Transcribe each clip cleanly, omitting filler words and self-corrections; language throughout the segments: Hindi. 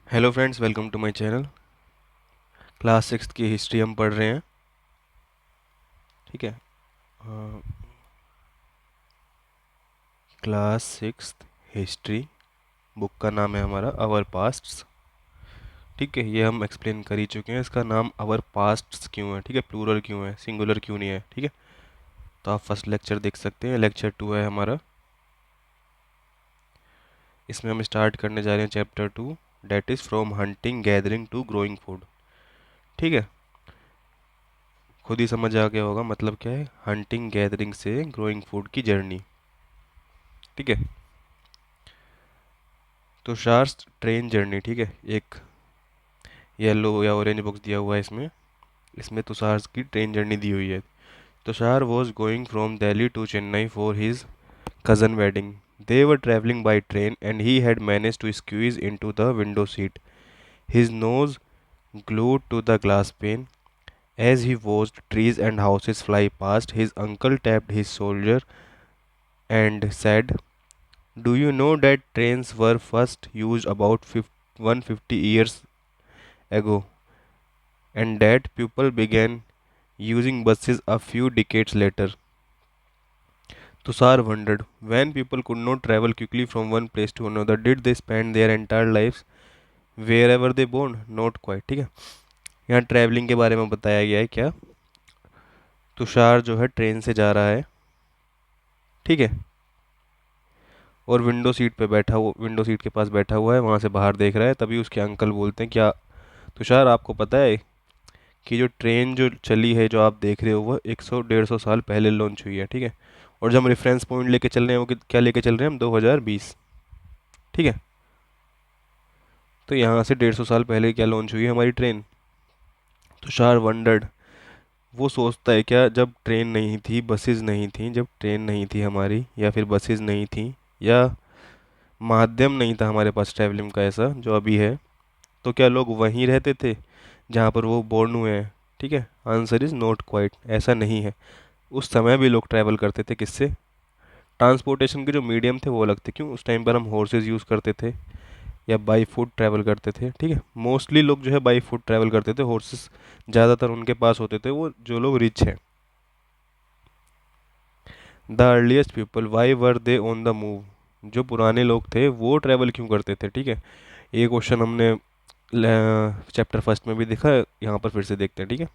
Hello friends, welcome to my channel. Class six की हिस्ट्री हम पढ़ रहे हैं। ठीक है। क्लास सिक्स हिस्ट्री बुक का नाम है हमारा आवर पास्ट्स। ठीक है, ये हम एक्सप्लेन कर ही चुके हैं। इसका नाम आवर पास्ट्स क्यों है, ठीक है, प्लूरल क्यों है, सिंगुलर क्यों नहीं है। ठीक है, तो आप फर्स्ट लेक्चर देख सकते हैं, लेक्चर 2 है हमारा। इसमें हम स्टार्ट करने जा रहे हैं chapter 2, that is from hunting gathering to growing food. ठीक है, खुद ही समझ आ गया होगा मतलब क्या है, हंटिंग गैदरिंग से ग्रोइंग फूड की जर्नी। ठीक है, तो शार्स ट्रेन जर्नी। ठीक है, एक येलो या ऑरेंज बॉक्स दिया हुआ है इसमें। इसमें तुषार की ट्रेन जर्नी दी हुई है। Tushar was going from Delhi to Chennai for his cousin wedding. They were traveling by train and he had managed to squeeze into the window seat, his nose glued to the glass pane. As he watched trees and houses fly past, his uncle tapped his shoulder and said, "Do you know that trains were first used about 150 years ago, and that people began using buses a few decades later?" Tushar wondered, when people could not travel quickly from one place to another, did they spend their entire lives wherever they born? Not quite. ठीक है, यहाँ ट्रैवलिंग के बारे में बताया गया है क्या। तुषार जो है ट्रेन से जा रहा है। ठीक है, और विंडो सीट पे बैठा हुआ, विंडो सीट के पास बैठा हुआ है, वहाँ से बाहर देख रहा है। तभी उसके अंकल बोलते हैं, क्या तुषार आपको पता है कि जो ट्रेन जो चली है, जो आप देख रहे हो, वो 100-150 साल पहले लॉन्च हुई है। ठीक है, और जब हम रेफरेंस पॉइंट लेके चल रहे हैं, वो क्या लेके चल रहे हैं हम, 2020। ठीक है, तो यहाँ से 150 साल पहले क्या लॉन्च हुई है हमारी ट्रेन। तुषार वंडर्ड, वो सोचता है क्या, जब ट्रेन नहीं थी, बसेस नहीं थी, जब ट्रेन नहीं थी हमारी, या फिर बसेस नहीं थी, या माध्यम नहीं था हमारे पास ट्रैवलिंग का ऐसा जो अभी है, तो क्या लोग वहीं रहते थे जहाँ पर वो बोर्न हुए हैं। ठीक है, आंसर इज़ नॉट क्वाइट, ऐसा नहीं है। उस समय भी लोग ट्रैवल करते थे, किससे, ट्रांसपोर्टेशन के जो मीडियम थे वो अलग थे। क्यों, उस टाइम पर हम हॉर्सेज यूज़ करते थे या बाई फुट ट्रैवल करते थे। ठीक है, मोस्टली लोग जो है बाई फुट ट्रैवल करते थे, हॉर्सेस ज़्यादातर उनके पास होते थे, वो जो लोग रिच हैं। The earliest people why were they on the move, जो पुराने लोग थे वो ट्रैवल क्यों करते थे। ठीक है, ये क्वेश्चन हमने चैप्टर फर्स्ट में भी देखा है, यहाँ पर फिर से देखते हैं। ठीक है,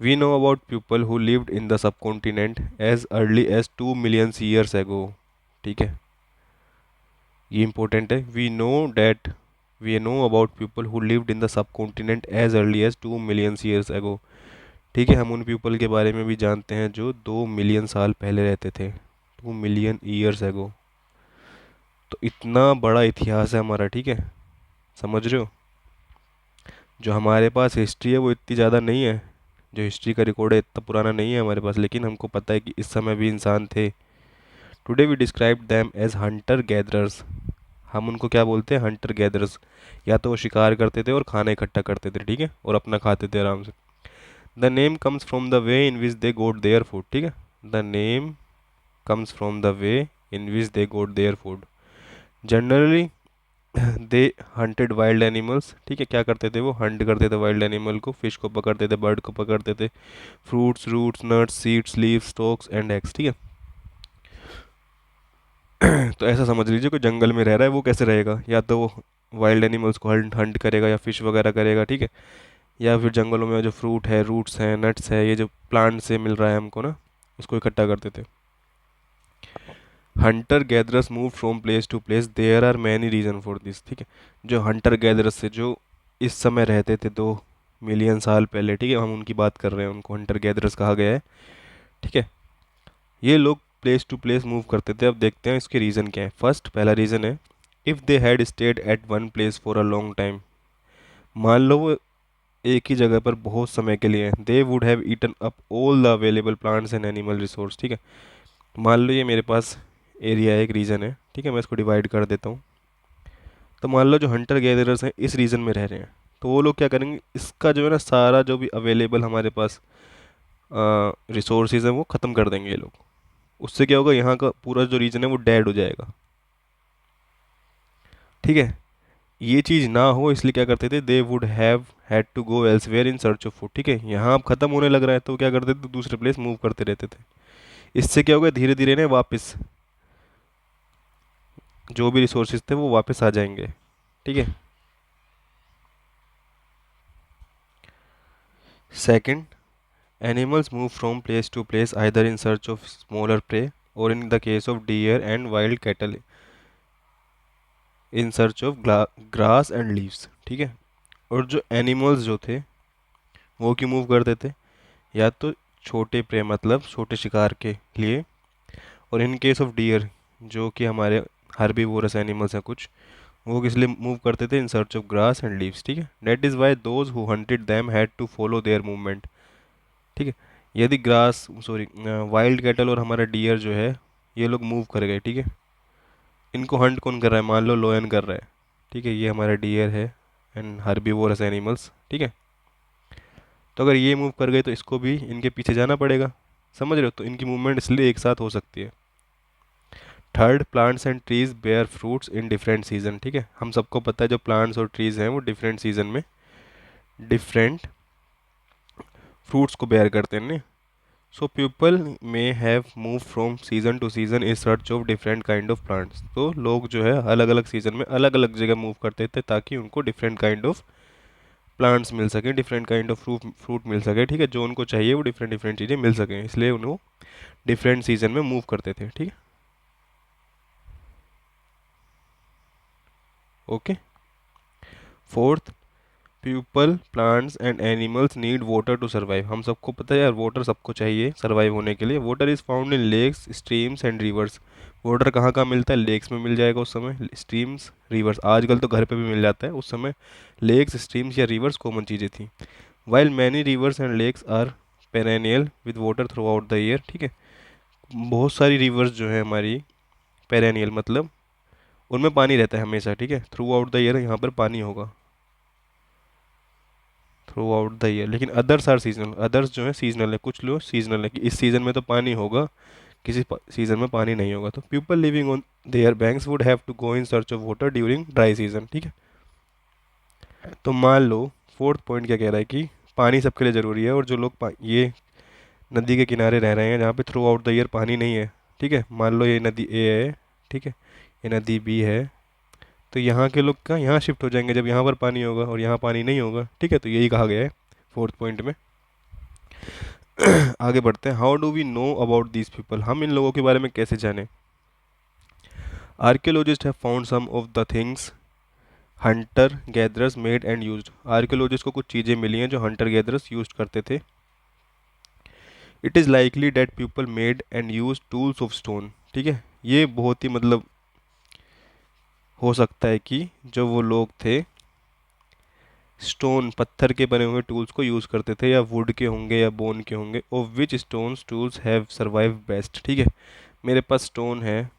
we know about people who lived in the subcontinent as early as 2 million years ago. ठीक है, ये इंपॉर्टेंट है। We know about people who lived in the subcontinent as early as 2 million years ago. ठीक है, हम उन पीपल के बारे में भी जानते हैं जो 2 मिलियन साल पहले रहते थे, 2 मिलियन ईयर्स एगो। तो इतना बड़ा इतिहास है हमारा। ठीक है, समझ रहे हो, जो हमारे पास हिस्ट्री है वो इतनी ज़्यादा नहीं है, जो हिस्ट्री का रिकॉर्ड है इतना पुराना नहीं है हमारे पास, लेकिन हमको पता है कि इस समय भी इंसान थे। Today we describe them as hunter gatherers. हम उनको क्या बोलते हैं, हंटर गैदरर्स। या तो वो शिकार करते थे और खाना इकट्ठा करते थे, ठीक है, और अपना खाते थे आराम से। The name comes from the way in which they got their food. ठीक है, the name comes from the way in which they got their food. Generally they hunted wild animals. ठीक है, क्या करते थे वो, हंट करते थे वाइल्ड एनिमल को, फिश को पकड़ते थे, बर्ड को पकड़ते थे, fruits, roots, nuts, seeds, leaves, stalks and eggs. ठीक है, तो ऐसा समझ लीजिए कोई जंगल में रह रहा है, वो कैसे रहेगा, या तो वो वाइल्ड एनिमल्स को हंट हंट करेगा या फिश वगैरह करेगा। ठीक है, या फिर जंगलों में जो फ्रूट है, रूट्स हैं, नट्स है, ये जो प्लांट से मिल रहा है हमको ना, उसको इकट्ठा करते थे। Hunter gatherers move from place to place, there are many reason for this. ठीक है, जो हंटर गैदरर्स से जो इस समय रहते थे 2 मिलियन साल पहले, ठीक है, हम उनकी बात कर रहे हैं, उनको हंटर गैदरर्स कहा गया है। ठीक है, ये लोग प्लेस टू प्लेस मूव करते थे। अब देखते हैं इसके रीज़न क्या है। फर्स्ट, पहला रीज़न है, if they had stayed at one place for a long time. मान लो वो एक ही जगह पर बहुत समय के लिए हैं, they would have eaten up all the available plants and animal resource. ठीक है, मान लो ये मेरे पास एरिया है, एक रीजन है। ठीक है, मैं इसको डिवाइड कर देता हूँ। तो मान लो जो हंटर गैदरर्स हैं इस रीजन में रह रहे हैं, तो वो लोग क्या करेंगे, इसका जो है ना सारा जो भी अवेलेबल हमारे पास रिसोर्सेज हैं वो ख़त्म कर देंगे ये लोग। उससे क्या होगा, यहाँ का पूरा जो रीजन है वो डेड हो जाएगा। ठीक है, ये चीज़ ना हो इसलिए क्या करते थे, they would have had to go elsewhere in search of food. ठीक है, यहाँ अब खत्म होने लग रहा है तो क्या करते थे, दूसरे प्लेस मूव करते रहते थे। इससे क्या होगा, धीरे धीरे ना वापस जो भी रिसोर्सेज थे वो वापस आ जाएंगे। ठीक है। Second, animals move from place to place either in search of smaller prey और in the case of deer and wild cattle in search of grass and leaves. ठीक है। और जो एनिमल्स जो थे वो क्यों मूव करते थे, या तो छोटे प्रे मतलब छोटे शिकार के लिए, और इन केस ऑफ डियर जो कि हमारे हर्बीवोरस एनिमल्स हैं कुछ, वो किस लिए मूव करते थे, in search of grass and leaves. ठीक है। That is why those who hunted them had to follow their movement. ठीक है। यदि ग्रास सॉरी वाइल्ड कैटल और हमारा डियर जो है ये लोग मूव कर गए, ठीक है, इनको हंट कौन कर रहा है, मान लो लोयन कर रहा है। ठीक है, ये हमारा डियर है एंड हर्बीवोरस एनिमल्स। ठीक है। तो अगर ये मूव कर गए तो इसको भी इनके पीछे जाना पड़ेगा। समझ रहे हो, तो इनकी मूवमेंट इसलिए एक साथ हो सकती है। Third, plants and trees bear fruits in different season. ठीक है, हम सबको पता है जो प्लांट्स और ट्रीज हैं वो डिफरेंट सीजन में डिफरेंट फ्रूट्स को बेयर करते हैं। So people may have move from season two season in search of different kind of plants. तो लोग जो है अलग अलग सीजन में अलग अलग जगह मूव करते थे ताकि उनको डिफरेंट काइंड ऑफ प्लांट्स मिल सके, डिफरेंट काइंड ऑफ फ्रूट मिल सके। ठीक है, जो उनको चाहिए वो डिफरेंट डिफरेंट चीज़ें मिल सकें, इसलिए उनको डिफरेंट सीजन में मूव करते थे। ठीक है। Okay. Fourth, people plants and animals need water to survive. हम सबको पता है यार, वाटर सबको चाहिए सर्वाइव होने के लिए। Water is found in lakes, streams and rivers. Water कहाँ कहाँ मिलता है, लेक्स में मिल जाएगा उस समय, स्ट्रीम्स, रिवर्स। आजकल तो घर पे भी मिल जाता है, उस समय लेक्स, स्ट्रीम्स या रिवर्स कॉमन चीज़ें थी। While many rivers and lakes are perennial with water throughout the year. ठीक है, बहुत सारी रिवर्स जो है हमारी पेरेनियल मतलब उनमें पानी रहता है हमेशा। ठीक है, थ्रू आउट द ईयर यहाँ पर पानी होगा थ्रू आउट द ईयर। लेकिन अदर्स आर सीजनल, अदर्स जो है सीजनल है, कुछ लोग सीजनल है कि इस सीजन में तो पानी होगा, किसी सीजन में पानी नहीं होगा। तो people living on their banks would have to go in search of water during dry season. ठीक है। तो मान लो फोर्थ पॉइंट क्या कह रहा है कि पानी सबके लिए ज़रूरी है, और जो लोग ये नदी के किनारे रह रहे हैं जहाँ पे थ्रू आउट द ईयर पानी नहीं है, ठीक है, मान लो ये नदी ए है, ठीक है, ये नदी बी है, तो यहाँ के लोग का यहाँ शिफ्ट हो जाएंगे जब यहाँ पर पानी होगा और यहाँ पानी नहीं होगा। ठीक है, तो यही कहा गया है फोर्थ पॉइंट में। आगे बढ़ते हैं। How do we know about these people, हम इन लोगों के बारे में कैसे जाने। Archaeologists have found some of the things hunter gatherers made and used. Archaeologists को कुछ चीज़ें मिली हैं जो हंटर गैदरर्स यूज करते थे। It is likely that people made and use tools of stone. ठीक है, ये बहुत ही मतलब हो सकता है कि जो वो लोग थे स्टोन पत्थर के बने हुए टूल्स को यूज़ करते थे, या वुड के होंगे या बोन के होंगे। Of which stones tools have survive best. ठीक है, मेरे पास स्टोन है,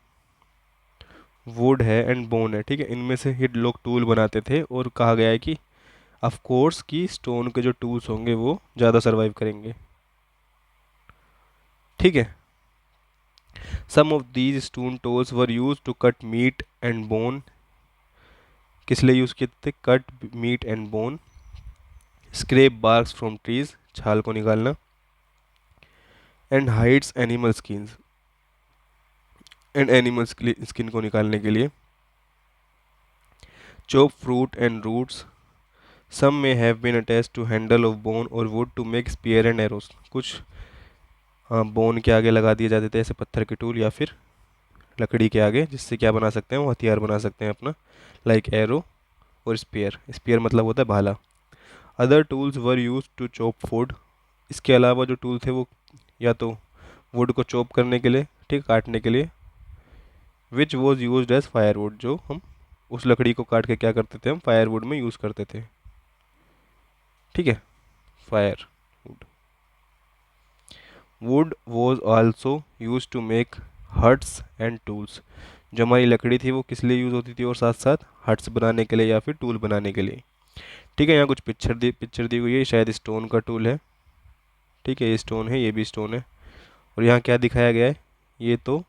वुड है एंड बोन है। ठीक है, इनमें से ही लोग टूल बनाते थे, और कहा गया है कि ऑफ कोर्स कि स्टोन के जो टूल्स होंगे वो ज़्यादा सर्वाइव करेंगे। ठीक है, some of these stone tools were use to cut meat and bone. किस लिए यूज़ किए थे, cut meat and bone. Scrape barks from trees, छाल को निकालना। And hides animal skins, and animal skin को निकालने के लिए। Chop fruit and roots, some may have been attach to handle of bone or wood to make spear and arrows. कुछ बोन के आगे लगा दिए जाते थे ऐसे पत्थर के टूल, या फिर लकड़ी के आगे, जिससे क्या बना सकते हैं, वो हथियार बना सकते हैं अपना, लाइक एरो और स्पीयर। स्पीयर मतलब होता है भाला। Other tools were use to chop food. इसके अलावा जो टूल थे वो या तो वुड को चॉप करने के लिए, ठीक, काटने के लिए। Which was use as firewood, जो हम उस लकड़ी को काट के क्या करते थे, हम फायरवुड में यूज़ करते थे। ठीक है, fire wood. Wood was also use to make huts and tools. जो हमारी लकड़ी थी वो किस लिए यूज़ होती थी, और साथ साथ हट्स बनाने के लिए या फिर टूल बनाने के लिए। ठीक है, यहाँ कुछ पिक्चर दी हुई है, शायद स्टोन का टूल है। ठीक है, ये स्टोन है, ये भी स्टोन है। और यहाँ क्या दिखाया गया है, ये तो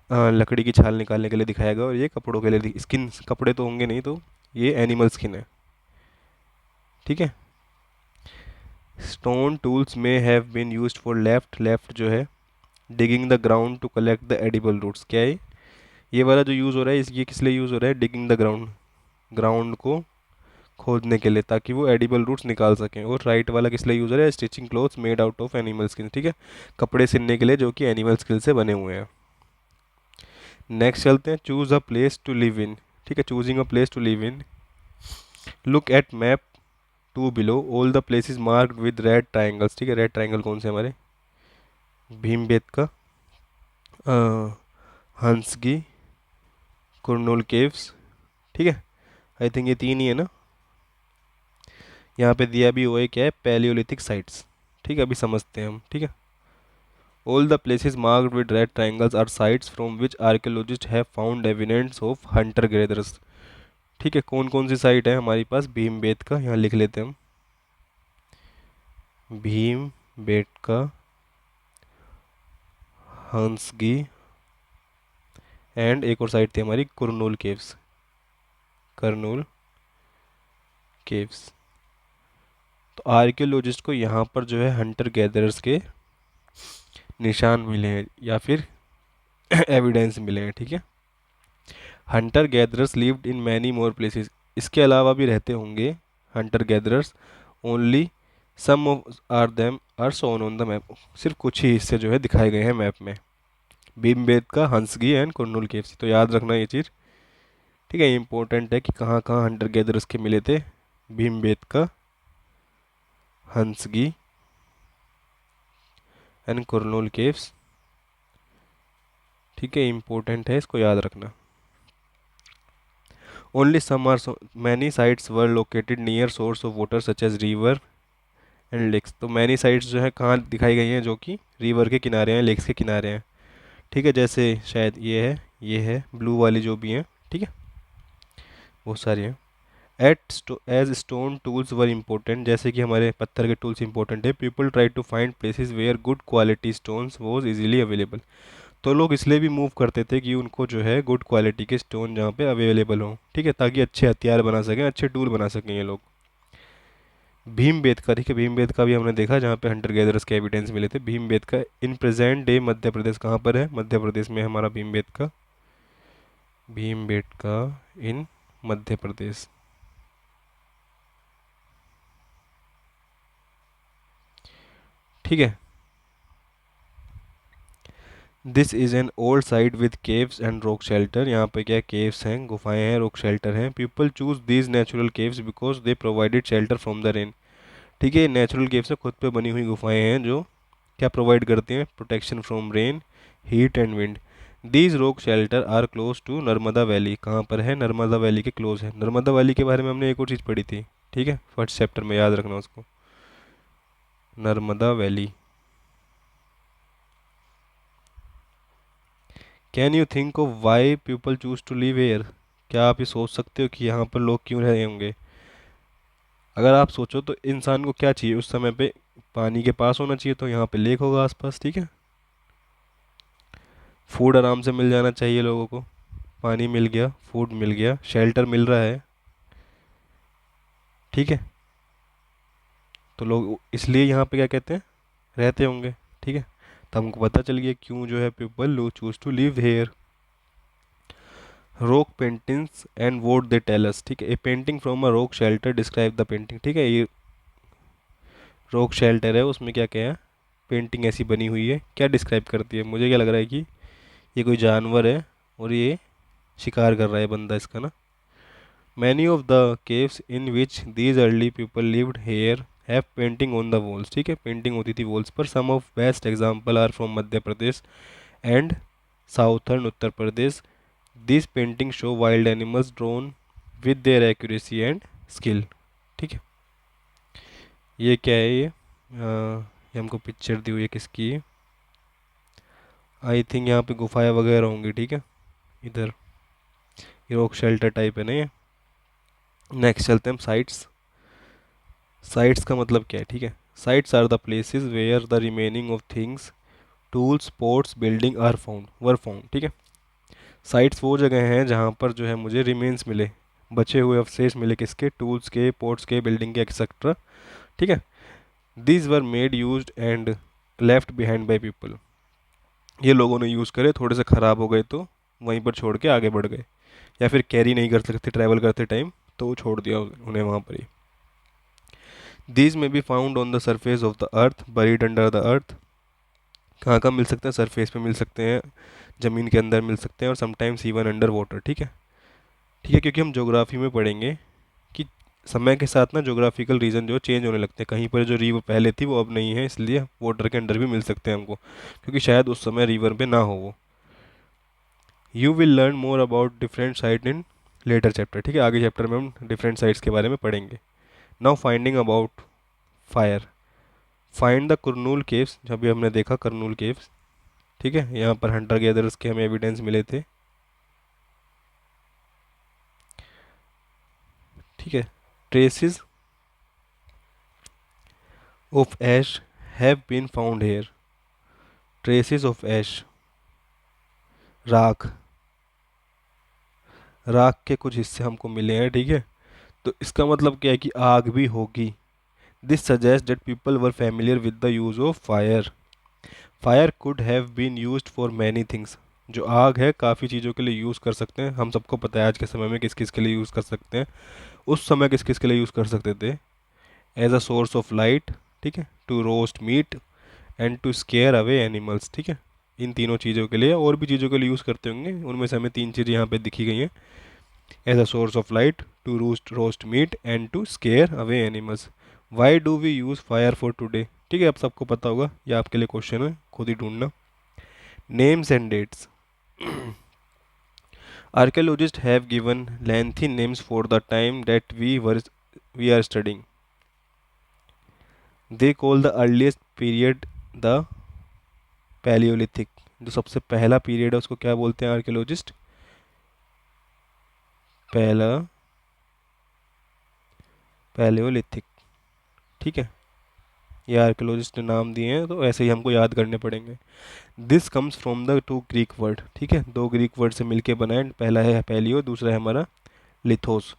लकड़ी की छाल निकालने के लिए दिखाया गया, और ये कपड़ों के लिए स्किन, कपड़े तो होंगे नहीं, तो ये एनिमल स्किन है, ठीक है। Stone tools may have been used for left जो है digging the ground to collect the edible roots, क्या है ये वाला जो यूज़ हो रहा है, इस ये किस लिए यूज़ हो रहा है, डिगिंग द ग्राउंड, ग्राउंड को खोदने के लिए ताकि वो एडिबल रूट्स निकाल सकें। और राइट वाला किस लिए यूज़ हो रहा है, stitching clothes made out of animal skin, ठीक है, कपड़े सिलने के लिए जो कि एनिमल स्किन से बने हुए हैं। नेक्स्ट चलते हैं, choose a place to live in, ठीक है, choosing a place to live in, look at map two below, all the places marked with red triangles, ठीक है, रेड ट्राइंगल कौन से हमारे, भीमबेटका, हंसगी, कुरनूल केव्स, ठीक है, आई थिंक ये तीन ही है ना। यहाँ पे दिया भी हुआ है क्या है, पैलियोलिथिक साइट्स, ठीक है, अभी समझते हैं हम, ठीक है। All the places marked with red triangles are sites from which archaeologists have found evidence of hunter gatherers, ठीक है, कौन कौन सी साइट है हमारे पास, भीमबेटका, यहाँ लिख लेते हैं हम, भीमबेटका, हंसगी, एंड एक और साइट थी हमारी कुरनूल केव्स, करनूल केव्स। तो आर्कियोलॉजिस्ट को यहाँ पर जो है हंटर गैदरर्स के निशान मिले हैं या फिर एविडेंस मिले हैं, ठीक है। Hunter gatherers lived in many more places, इसके अलावा भी रहते होंगे hunter gatherers, only some of are them are shown on the map, सिर्फ कुछ ही हिस्से जो है दिखाए गए हैं मैप में, भीमबेटका, हंसगी एंड कुरनूल केव्स, तो याद रखना ये चीज़, ठीक है, इंपॉर्टेंट है कि कहाँ कहाँ हंटर गैदरर्स के मिले थे, भीमबेटका, हंसगी एंड कुरनूल केव्स, ठीक है, इंपॉर्टेंट है, इसको याद रखना। Only some are many sites were located near source of water such as river and lakes, तो मैनी साइट्स जो है कहाँ दिखाई गई हैं, जो कि रिवर के किनारे हैं, लेक्स के किनारे हैं, ठीक है, जैसे शायद ये है ब्लू वाली जो भी हैं, ठीक है, बहुत सारी हैं। At as stone tools were important, जैसे कि हमारे पत्थर के टूल्स इंपॉर्टेंट है, people try to find places where good quality stones was easily available, तो लोग इसलिए भी मूव करते थे कि उनको जो है गुड क्वालिटी के स्टोन जहाँ पे अवेलेबल हों, ठीक है, ताकि अच्छे हथियार बना सकें, अच्छे टूल बना सकें ये लोग। भीमबेटका, ठीक है, भीमबेटका भी हमने देखा जहाँ पे हंटर गैदरर्स के एविडेंस मिले थे, Bhimbetka in present day Madhya Pradesh, कहाँ पर है, मध्य प्रदेश में हमारा भीमबेटका, भीमबेटका इन मध्य प्रदेश, ठीक है। This is an old site with caves and rock shelter, यहाँ पे क्या केव्स हैं, गुफाएं हैं, रॉक शेल्टर हैं, people choose these natural caves because they provided shelter from the rain, ठीक है, नेचुरल केव्स से खुद पे बनी हुई गुफाएं हैं जो क्या प्रोवाइड करती हैं, protection from rain, heat and wind. These rock shelter are close to Narmada valley, कहाँ पर है, नर्मदा वैली के क्लोज है, नर्मदा वैली के बारे में हमने एक और चीज़ पढ़ी थी, ठीक है, फर्स्ट चैप्टर में, याद रखना उसको, Narmada valley. Can you think of why people choose to live here, क्या आप ये सोच सकते हो कि यहाँ पर लोग क्यों रहे होंगे। अगर आप सोचो तो इंसान को क्या चाहिए उस समय पे, पानी के पास होना चाहिए, तो यहाँ पे लेक होगा आसपास, ठीक है, फूड आराम से मिल जाना चाहिए लोगों को, पानी मिल गया, फूड मिल गया, शेल्टर मिल रहा है, ठीक है, तो लोग इसलिए यहाँ पे क्या कहते हैं, रहते होंगे, ठीक है, तो हमको पता चल गया क्यों जो है people low choose to live here. Rock paintings and what they tell us, ठीक है, a painting from a rock shelter describe the painting, ठीक है, ये रॉक शेल्टर है, उसमें क्या क्या है, पेंटिंग ऐसी बनी हुई है, क्या डिस्क्राइब करती है, मुझे क्या लग रहा है कि ये कोई जानवर है और ये शिकार कर रहा है बंदा इसका ना। Many of the caves in which these early people lived here have painting on the walls, ठीक है, पेंटिंग होती थी वॉल्स पर, some of best example are from Madhya Pradesh and southern Uttar Pradesh, this painting show wild animals drawn with their accuracy and skill, ठीक है, ये क्या है ये हमको पिक्चर दी हुई है किसकी है, आई थिंक यहाँ पे गुफाएं वगैरह होंगी, ठीक है, इधर ये रॉक शेल्टर टाइप है ना ये। नेक्स्ट चलते हैं हम साइट्स, साइट्स का मतलब क्या है, ठीक है, sites are the places where the remaining of things tools pots building were found, ठीक है, साइट्स वो जगह हैं जहाँ पर जो है मुझे रिमेन्स मिले, बचे हुए अवशेष मिले किसके, टूल्स के, पोर्ट्स के, बिल्डिंग के, एक्सेट्रा, ठीक है। These were made used and left behind by people, ये लोगों ने यूज़ करे, थोड़े से ख़राब हो गए तो वहीं पर छोड़ के आगे बढ़ गए, या फिर कैरी नहीं कर सकते ट्रैवल करते टाइम तो वो छोड़ दिया उन्हें वहाँ पर ही। दीज में be found on the surface of the earth, buried under the earth, कहाँ कहाँ मिल सकते हैं, सरफेस पे मिल सकते हैं, ज़मीन के अंदर मिल सकते हैं, और समटाइम्स इवन अंडर वाटर, ठीक है। ठीक है, क्योंकि हम ज्योग्राफी में पढ़ेंगे कि समय के साथ ना ज्योग्राफिकल रीजन जो चेंज होने लगते हैं, कहीं पर जो रिवर पहले थी वो अब नहीं है, इसलिए वाटर के अंडर भी मिल सकते हैं हमको, क्योंकि शायद उस समय रिवर पे ना हो वो। You will learn more about different site in later chapter, ठीक है, आगे चैप्टर में हम डिफरेंट साइट्स के बारे में पढ़ेंगे। Now finding about fire, find the Kurnool caves, जब भी हमने देखा करनूल केव्स, ठीक है, यहाँ पर हंटर गैदर्स के हमें एविडेंस मिले थे, ठीक है। Traces of ash have been found here, traces of ash, राख, राख के कुछ हिस्से हमको मिले हैं, ठीक है। तो इसका मतलब क्या है कि आग भी होगी। This suggest that people were familiar with the use of fire, fire could have been used for many things, जो आग है काफ़ी चीज़ों के लिए यूज़ कर सकते हैं, हम सबको पता है आज के समय में किस किस के लिए यूज़ कर सकते हैं, उस समय किस किस के लिए यूज़ कर सकते थे। As a source of light, ठीक है, to roast meat and to scare away animals, ठीक है। इन तीनों चीज़ों के लिए, और भी चीज़ों के लिए यूज़ करते होंगे, उनमें से हमें तीन चीज़ें यहाँ पे दिखी गई हैं। As a source of light, to roast meat and to scare away animals. Why do we use fire for today, ठीक है, अब सबको पता होगा, ये आपके लिए क्वेश्चन है, खुद ही ढूंढना। Names and dates, archaeologists have given lengthy names for the time that we are studying. They call the earliest period the Paleolithic, जो सबसे पहला पीरियड है उसको क्या बोलते हैं आर्कियोलॉजिस्ट, पहला पैलियोलिथिक, ठीक है, ये आर्कियोलॉजिस्ट ने नाम दिए हैं, तो ऐसे ही हमको याद करने पड़ेंगे। This comes from the two Greek word, ठीक है, दो ग्रीक वर्ड से मिलके बना है, पहला है पैलियो, दूसरा है हमारा लिथोस,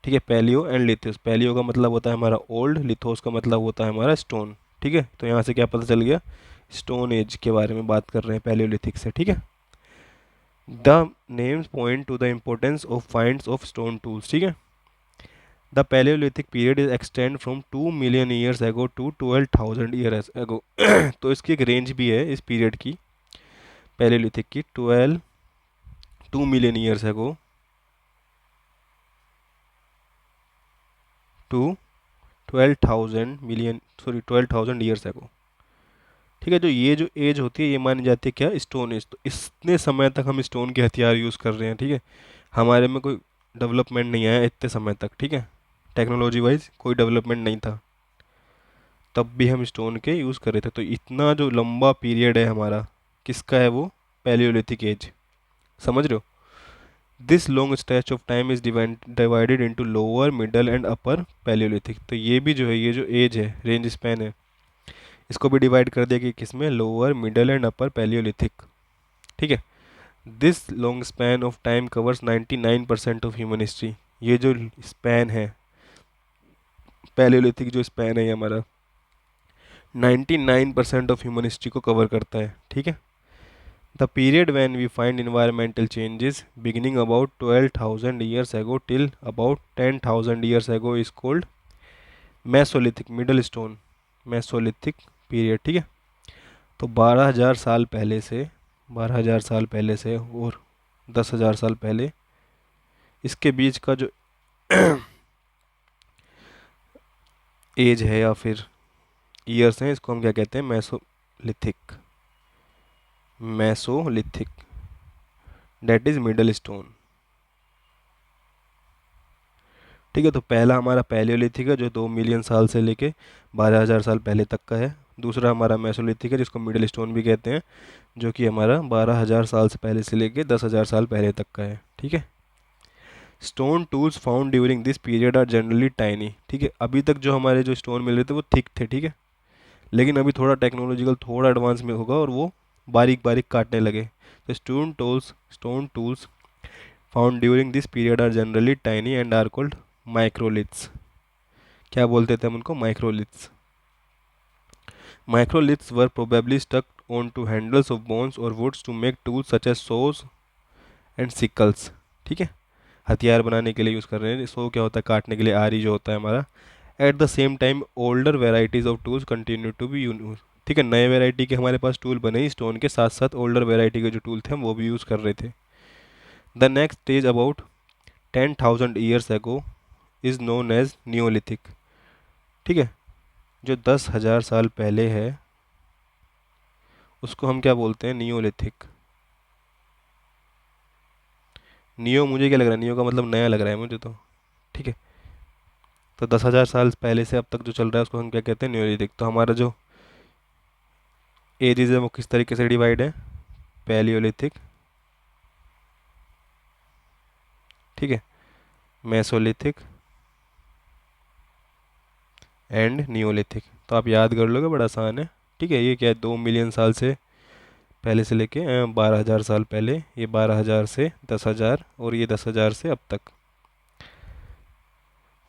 ठीक है। पैलियो एंड लिथोस, पैलियो का मतलब होता है हमारा ओल्ड, लिथोस का मतलब होता है हमारा स्टोन, ठीक है। तो यहाँ से क्या पता चल गया, स्टोन एज के बारे में बात कर रहे हैं पैलियोलिथिक से, ठीक है। The names point to the importance of finds of stone tools, ठीक है। The palaeolithic period is extend from 2 million years ago to 12,000 years ago. तो इसकी एक रेंज भी है इस पीरियड की, पैलियोलिथिक की, 2 million years ago to 12,000 years ago, ठीक है। जो एज होती है ये मानी जाती है क्या, स्टोन एज। तो इतने समय तक हम स्टोन के हथियार यूज़ कर रहे हैं, ठीक है, हमारे में कोई डेवलपमेंट नहीं आया इतने समय तक, ठीक है, टेक्नोलॉजी वाइज कोई डेवलपमेंट नहीं था, तब भी हम स्टोन के यूज़ कर रहे थे। तो इतना जो लंबा पीरियड है हमारा, किसका है वो, पैलियोलिथिक एज, समझ रहे हो। This long stretch of time is divided into lower, middle and upper Palaeolithic. तो ये भी जो है, ये जो एज है, रेंज स्पैन है, इसको भी डिवाइड कर दिया कि किसमें, lower, middle and upper Palaeolithic, ठीक है। This long span of time covers 99% of human history, ये जो स्पैन है, पैलियोलिथिक जो स्पैन है ये हमारा 99% ऑफ ह्यूमन हिस्ट्री को कवर करता है, ठीक है। The period when we find environmental changes beginning about 12,000 years ago till about 10,000 years ago is called mesolithic middle stone, mesolithic period, ठीक है। तो 12,000 साल पहले से, 12,000 साल पहले से और 10,000 साल पहले, इसके बीच का जो एज है या फिर ईयर्स हैं, इसको हम क्या कहते हैं, mesolithic, mesolithic, that is middle stone, ठीक है। तो पहला हमारा पैलियोलिथिक है जो 2 मिलियन साल से लेके 12,000 साल पहले तक का है। दूसरा हमारा मेसोलिथिक है जिसको मिडिल स्टोन भी कहते हैं, जो कि हमारा 12,000 साल से पहले से लेके 10,000 साल पहले तक का है, ठीक है। Stone tools found during this period are generally tiny, ठीक है। अभी तक जो हमारे जो स्टोन मिल रहे थे वो थिक थे, ठीक है, लेकिन अभी थोड़ा टेक्नोलॉजिकल थोड़ा एडवांस में होगा और वो बारीक बारीक काटने लगे। तो stone tools found during this period are generally tiny and are called microliths. क्या बोलते थे हम उनको? Microliths. Microliths were probably stuck onto handles of bones or woods to make tools such as saws and sickles। ठीक है, हथियार बनाने के लिए यूज़ कर रहे हैं। सो क्या होता है? काटने के लिए। आरी जो होता है हमारा। At the same time older varieties of tools continue to be use. ठीक है, नए वेराइटी के हमारे पास टूल बने ही स्टोन के साथ साथ ओल्डर वेराइटी के जो टूल थे हम वो भी यूज़ कर रहे थे। The next stage about 10,000 years ago is known as neolithic. ठीक है, जो 10,000 साल पहले है उसको हम क्या बोलते हैं? नियोलिथिक। नियो मुझे क्या लग रहा है? नियो का मतलब नया लग रहा है मुझे तो। ठीक है, तो 10,000 साल पहले से अब तक जो चल रहा है उसको हम क्या कहते हैं? नियोलिथिक। तो हमारा जो एजेस है वो किस तरीके से डिवाइड है? पैलियोलिथिक, ठीक है, मेसोलिथिक एंड नियोलिथिक। तो आप याद कर लोगे, बड़ा आसान है। ठीक है, ये क्या है? 2 मिलियन साल से पहले से लेके 12,000 साल पहले, ये 12,000 से 10,000 और ये 10,000 से अब तक।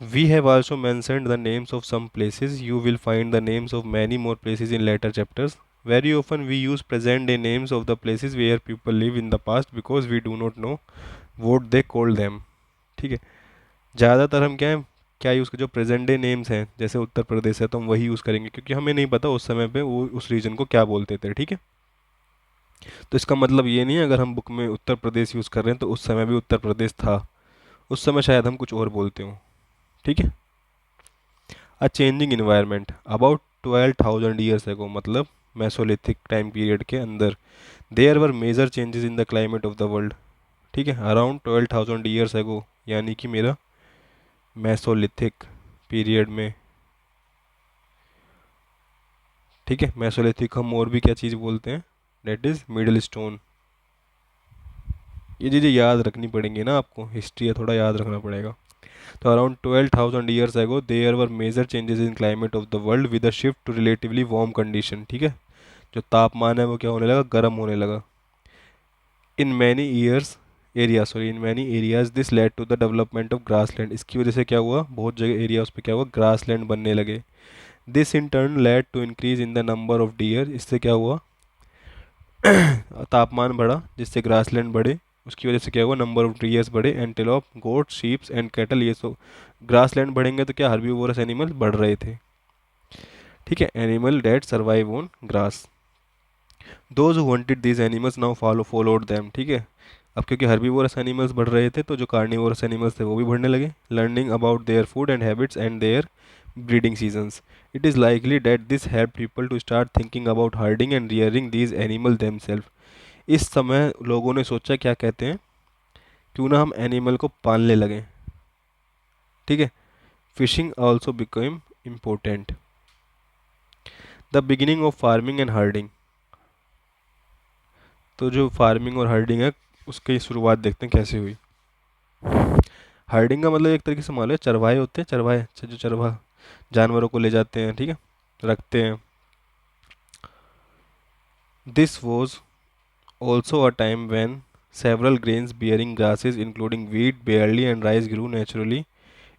We have also mentioned the names of some places. You will find the names of many more places in later chapters. Very often we use present day names of the places where people live in the past because we do not know what they called them। ठीक है, ज़्यादातर हम क्या है, क्या यूज़ कर, जो प्रेजेंट डे नेम्स हैं जैसे उत्तर प्रदेश है तो हम वही यूज़ करेंगे क्योंकि हमें नहीं पता उस समय पे वो उस रीजन को क्या बोलते थे। ठीक है, तो इसका मतलब ये नहीं है अगर हम बुक में उत्तर प्रदेश यूज़ कर रहे हैं तो उस समय भी उत्तर प्रदेश था। उस समय शायद हम कुछ और बोलते हों। ठीक है, a changing environment about 12,000 years ago, मतलब मेसोलिथिक टाइम पीरियड के अंदर there were major changes in the climate of the world. ठीक है, अराउंड 12,000 ईयर्स एगो, यानी कि मेरा मेसोलिथिक पीरियड में। ठीक है, मेसोलिथिक हम और भी क्या चीज़ बोलते हैं? That is middle stone. ये चीज़ें याद रखनी पड़ेंगी ना आपको, हिस्ट्री है, थोड़ा याद रखना पड़ेगा। तो around 12,000 years ago there were major changes in climate of the world with a shift to relatively warm condition. ठीक है, जो तापमान है वो क्या होने लगा? गर्म होने लगा। In many years area sorry in many areas this led to the development of grassland. इसकी वजह से क्या हुआ? बहुत जगह एरियाज पे क्या हुआ? ग्रासलैंड बनने लगे। This in turn led to increase in the number of deer. इससे क्या हुआ? तापमान बढ़ा जिससे ग्रासलैंड बढ़े। उसकी वजह से क्या हुआ? नंबर ऑफ डियर्स बढ़े। Antelope, goat, sheeps and cattle, ये सब ग्रासलैंड बढ़ेंगे तो क्या हर्बीवोरस एनिमल बढ़ रहे थे। ठीक है, animal that survive on grass. Those who wanted these animals now followed them. ठीक है, अब क्योंकि हर्बीवोरस एनिमल्स बढ़ रहे थे तो जो कार्निवोरस एनिमल्स थे वो भी बढ़ने लगे। Learning about their food and habits and their breeding seasons, it is likely that this helped people to start thinking about herding and rearing these animals themselves। इस समय लोगों ने सोचा, क्या कहते हैं, क्यों ना हम एनिमल को पालने लगें। ठीक है, fishing also become important. The beginning of farming and herding. तो जो फार्मिंग और हर्डिंग है उसकी शुरुआत देखते हैं कैसे हुई। हर्डिंग का मतलब एक तरीके से मान लो चरवाहे होते हैं, चरवाहे जो चरवाहा जानवरों को ले जाते हैं, ठीक है, रखते हैं। This was also a time when several grains bearing grasses including wheat, barley and rice grew naturally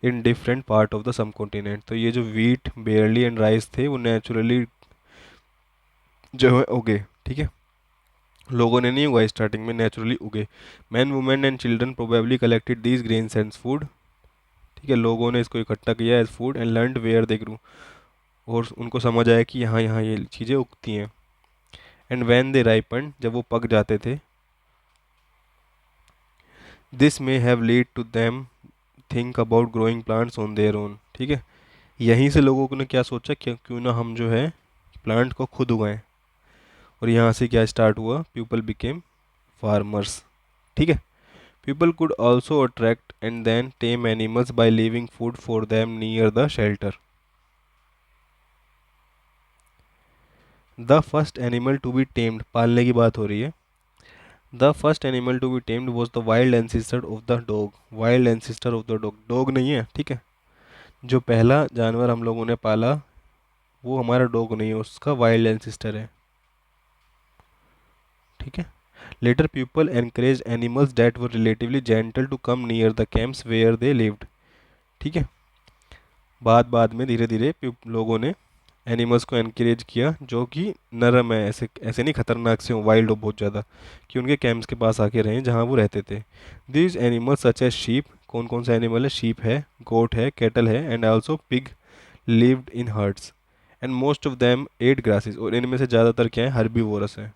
in different part of the subcontinent। तो ये जो wheat, barley and rice थे वो नेचुरली जो है उगे। ठीक है, लोगों ने नहीं उगाए, स्टार्टिंग में नेचुरली उगे। Man, women and children probably collected these grains and food. ठीक है, लोगों ने इसको इकट्ठा किया as food and learned where they grew, और उनको समझ आया कि यहाँ यहाँ ये चीज़ें उगती हैं। एंड व्हेन दे राइपन, जब वो पक जाते थे, this may have lead to them think about growing plants on their own. ठीक है, यहीं से लोगों ने क्या सोचा कि क्यों ना हम जो है प्लांट को खुद उगाएं, और यहाँ से क्या स्टार्ट हुआ? People became farmers. ठीक है, people could also attract and then tame animals by leaving food for them near the shelter. The first animal to be tamed, पालने की बात हो रही है। The first animal to be tamed was the wild ancestor of the dog. Wild ancestor of the dog, dog नहीं है। ठीक है, जो पहला जानवर हम लोगों ने पाला वो हमारा डॉग नहीं है, उसका वाइल्ड एंसिस्टर है। ठीक है, later people encourage animals that were relatively gentle to come near the camps where they lived. ठीक है, बाद बाद में धीरे धीरे लोगों ने एनिमल्स को एनकरेज किया जो कि नरम है, ऐसे ऐसे नहीं खतरनाक से हो, वाइल्ड हो बहुत ज़्यादा, कि उनके कैंप्स के पास आके रहें जहाँ वो रहते थे। These animals such as sheep, कौन कौन सा एनिमल है, शीप है, गोट है, कैटल है, and also pig lived in herds, and most of them ate grasses, और इनमें से ज़्यादातर क्या है, हर्बीवोरस है।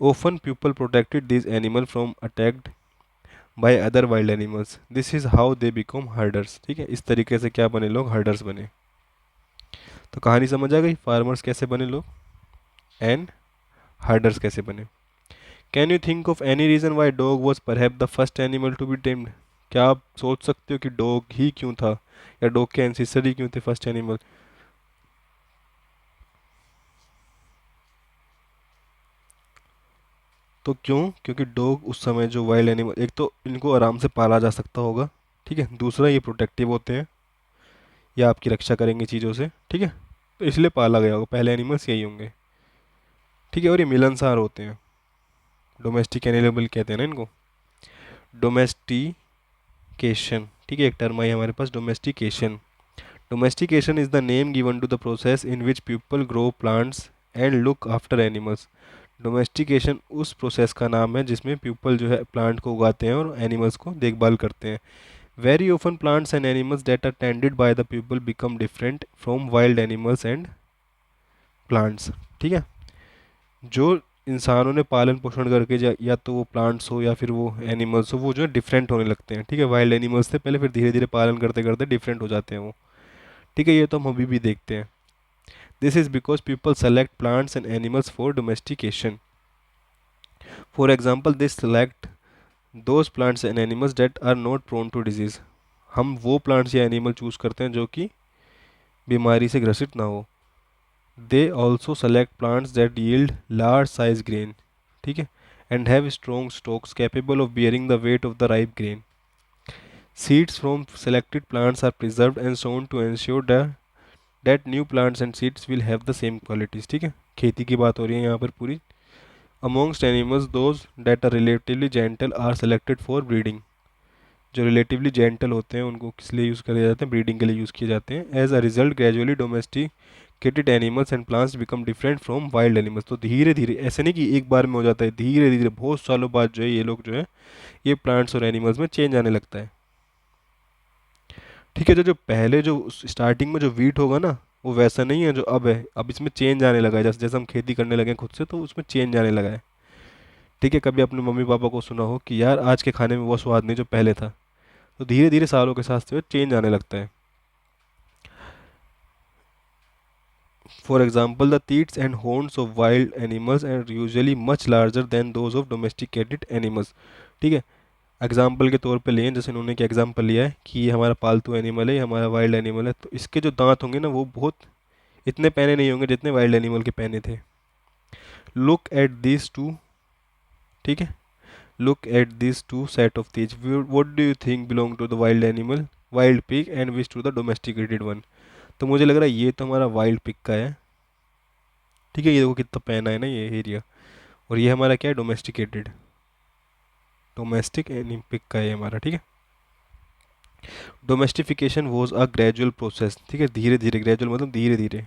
Often people protected these animal from attacked by other wild animals, this is how they become herders. ठीक है, इस तरीके से क्या बने लोग, हर्डर्स बने। तो कहानी समझ आ गई, फार्मर्स कैसे बने लोग एंड हर्डर्स कैसे बने। Can you think of any reason why dog was perhaps the first animal to be tamed. क्या आप सोच सकते हो कि डॉग ही क्यों था, या डॉग के एंसेस्टर ही क्यों थे फर्स्ट एनिमल। तो क्यों, क्योंकि डॉग उस समय जो वाइल्ड एनिमल, एक तो इनको आराम से पाला जा सकता होगा, ठीक है, दूसरा ये प्रोटेक्टिव होते हैं, या आपकी रक्षा करेंगे चीज़ों से, ठीक है, तो इसलिए पाला गया होगा, पहले एनिमल्स यही होंगे। ठीक है, और ये मिलनसार होते हैं, डोमेस्टिक एनिमल कहते हैं ना इनको, डोमेस्टिकेशन। ठीक है, एक टर्म आई हमारे पास, domestication. Domestication is the name given to the process in which people grow plants and look after animals. Domestication उस प्रोसेस का नाम है जिसमें पीपल जो है प्लांट को उगाते हैं और एनिमल्स को देखभाल करते हैं। Very often plants and animals that are tended by the people become different from wild animals and plants। ठीक है, जो इंसानों ने पालन पोषण करके या तो वो प्लांट्स हो या फिर वो एनिमल्स हो, वो जो है डिफरेंट होने लगते हैं। ठीक है, वाइल्ड एनिमल्स थे पहले, फिर धीरे धीरे पालन करते करते डिफरेंट हो जाते हैं वो। ठीक है, ये तो हम अभी भी देखते हैं। This is because people select plants and animals for domestication. For example this select those plants and animals that are not prone to disease. हम वो प्लांट्स या एनिमल चूज करते हैं जो कि बीमारी से ग्रसित ना हो। They also select plants that yield large size grain. ठीक है, and have strong Stokes capable of bearing the weight of the ripe grain. Seeds from selected plants are preserved and sown to ensure that new plants and seeds will have the same qualities। ठीक है, खेती की बात हो रही है यहाँ पर पूरी। amongst animals those that are relatively gentle are selected for breeding। जो रिलेटिवली जेंटल होते हैं उनको किस लिए यूज़ करे जाते हैं, ब्रीडिंग के लिए यूज़ किए जाते हैं। As a result gradually domesticated animals and plants become different from wild animals. तो धीरे धीरे, ऐसे नहीं कि एक बार में हो जाता है, धीरे धीरे बहुत सालों बाद जो है ये लोग जो है ये प्लांट्स और एनिमल्स में चेंज आने लगता है। ठीक है, जो जो पहले जो स्टार्टिंग में जो वीट होगा ना, वो वैसा नहीं है जो अब है। अब इसमें चेंज आने लगा है, जैसे जैसे हम खेती करने लगे हैं खुद से, तो उसमें चेंज आने लगा है। ठीक है, कभी अपने मम्मी पापा को सुना हो कि यार आज के खाने में वो स्वाद नहीं जो पहले था। तो धीरे धीरे सालों के साथ जो है चेंज आने लगता है। For example the teats and horns of wild animals are usually much larger than those of domesticated animals. ठीक है, एग्जाम्पल के तौर पे लिए, जैसे इन्होंने एक एग्जाम्पल लिया है कि ये हमारा पालतू एनिमल है, ये हमारा वाइल्ड एनिमल है, तो इसके जो दांत होंगे ना वो बहुत इतने पैने नहीं होंगे जितने वाइल्ड एनिमल के पैने थे। Look at this two. ठीक है, look at this two set of thieves, what do you think belong to the wild animal, wild pig, and which to the domesticated one. तो मुझे लग रहा है ये तो हमारा वाइल्ड पिग का है। ठीक है, ये देखो कितना पैना है ना ये एरिया, और ये हमारा क्या है, डोमेस्टिकेटेड, डोमेस्टिक एनी पिग का है हमारा। ठीक है, domestication was a gradual process. ठीक है, धीरे धीरे, ग्रेजुअल मतलब धीरे धीरे,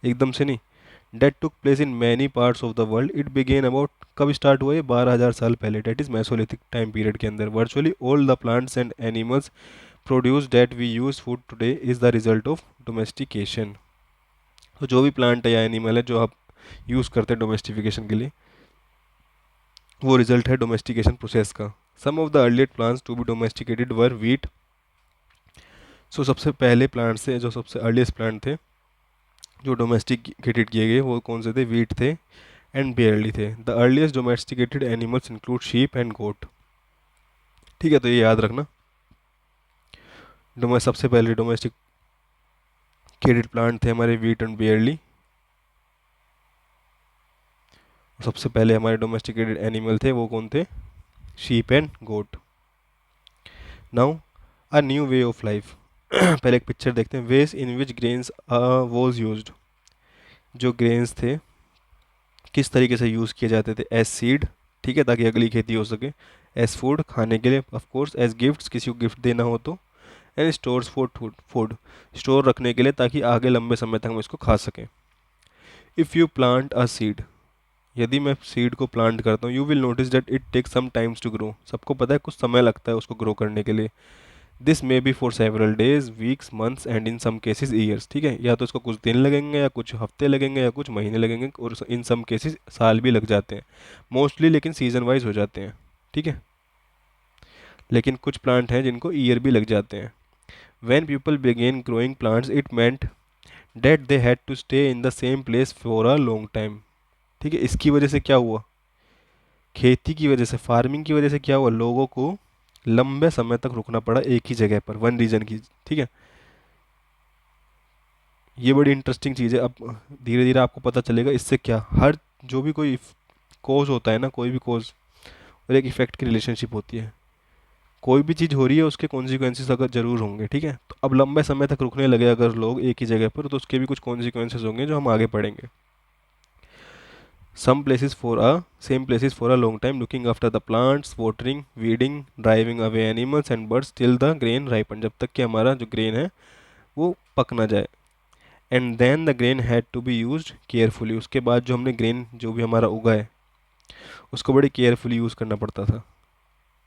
एकदम से नहीं। That took place in many parts of the world, it began about, कब स्टार्ट हुआ ये, 12,000 साल पहले, that is mesolithic time period के अंदर। Virtually all the plants and animals produce that we use food today is the result of domestication. तो जो भी प्लांट है या एनिमल है जो आप यूज़ करते हैं डोमेस्टिफिकेशन के लिए, वो रिजल्ट है डोमेस्टिकेशन प्रोसेस का। Some of the earliest plants to be domesticated were wheat. So सबसे पहले प्लांट से, जो सबसे अर्लीस्ट प्लांट थे जो डोमेस्टिकेटेड किए गए, वो कौन से थे, वीट थे एंड बेयरली थे। The earliest domesticated animals include sheep and goat. ठीक है, तो ये याद रखना, सबसे पहले डोमेस्टिकेटेड प्लांट थे हमारे वीट एंड बेयरली। सबसे पहले हमारे डोमेस्टिकेटेड एनिमल थे वो कौन थे, sheep and goat. Now a new way of life. पहले एक पिक्चर देखते हैं, ways in which grains was used. जो ग्रेन्स थे किस तरीके से यूज़ किए जाते थे? एज सीड, ठीक है, ताकि अगली खेती हो सके। एज फूड, खाने के लिए ऑफ कोर्स। एज गिफ्ट्स, किसी को गिफ्ट देना हो तो। And stores for food, food store रखने के लिए ताकि आगे लंबे समय तक हम इसको खा सकें। If you plant a seed, यदि मैं सीड को प्लांट करता हूँ, you will notice that it take some times to grow, सबको पता है कुछ समय लगता है उसको ग्रो करने के लिए। This may be for several days, weeks, months and in some cases years, ठीक है, या तो इसको कुछ दिन लगेंगे या कुछ हफ्ते लगेंगे या कुछ महीने लगेंगे, और इन सम केसेस साल भी लग जाते हैं मोस्टली, लेकिन सीजन वाइज हो जाते हैं, ठीक है। लेकिन कुछ प्लांट हैं जिनको ईयर भी लग जाते हैं। When people began growing plants, it meant that they had to stay in the same place for a long time, ठीक है। इसकी वजह से क्या हुआ? खेती की वजह से, फार्मिंग की वजह से क्या हुआ? लोगों को लंबे समय तक रुकना पड़ा एक ही जगह पर, वन रीजन की, ठीक है। ये बड़ी इंटरेस्टिंग चीज़ है। अब धीरे धीरे आपको पता चलेगा इससे क्या, हर जो भी कोई कोज होता है ना, कोई भी कोज और एक इफेक्ट की रिलेशनशिप होती है। कोई भी चीज़ हो रही है उसके कॉन्सिक्वेंसेस अगर जरूर होंगे, ठीक है। तो अब लंबे समय तक रुकने लगे अगर लोग एक ही जगह पर, तो उसके भी कुछ कॉन्सिक्वेंसेस होंगे जो हम आगे पढ़ेंगे। Some places for a same places for a long time, looking after the plants, watering, weeding, driving away animals and birds till the grain ripen, जब तक कि हमारा जो ग्रेन है वो पक ना जाए। And then the grain had to be used carefully, उसके बाद जो हमने ग्रेन जो भी हमारा उगा है उसको बड़ी केयरफुली यूज़ करना पड़ता था,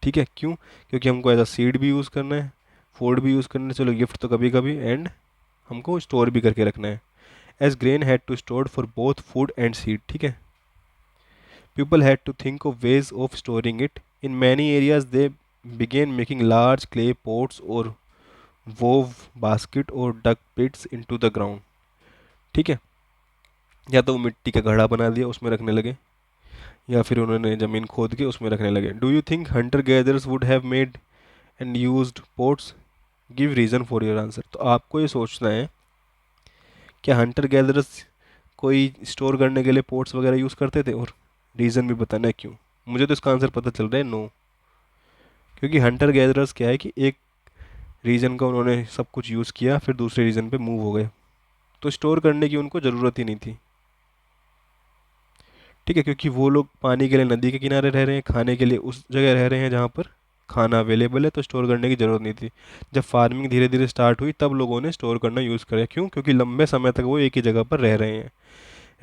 ठीक है। क्यों? क्योंकि हमको एज अ सीड भी यूज़ करना है, फूड भी यूज़ करना है, चलो गिफ्ट तो कभी कभी, एंड हमको स्टोर भी करके रखना है। As grain had to store for both food and seed, ठीक है। People had to think of ways of storing it. In many areas they began making large clay pots और वोव बास्केट और dug pits into the ground, ठीक है। या तो वो मिट्टी का घड़ा बना दिया उसमें रखने लगे, या फिर उन्होंने ज़मीन खोद के उसमें रखने लगे। Do you think hunter gatherers would have made and used pots? Give reason for your answer. तो आपको ये सोचना है क्या हंटर गैदरर्स कोई स्टोर करने के लिए पोट्स वगैरह यूज़ करते थे, और रीज़न भी बताना है क्यों। मुझे तो इसका आंसर पता चल रहा है, नो। क्योंकि हंटर गैदरर्स क्या है कि एक रीजन का उन्होंने सब कुछ यूज़ किया फिर दूसरे रीजन पे मूव हो गए, तो स्टोर करने की उनको ज़रूरत ही नहीं थी, ठीक है। क्योंकि वो लोग पानी के लिए नदी के किनारे रह रहे हैं, खाने के लिए उस जगह रह रहे हैं जहाँ पर खाना अवेलेबल है, तो स्टोर करने की ज़रूरत नहीं थी। जब फार्मिंग धीरे धीरे स्टार्ट हुई तब लोगों ने स्टोर करना यूज़ किया, क्यों? क्योंकि लंबे समय तक वो एक ही जगह पर रह रहे हैं।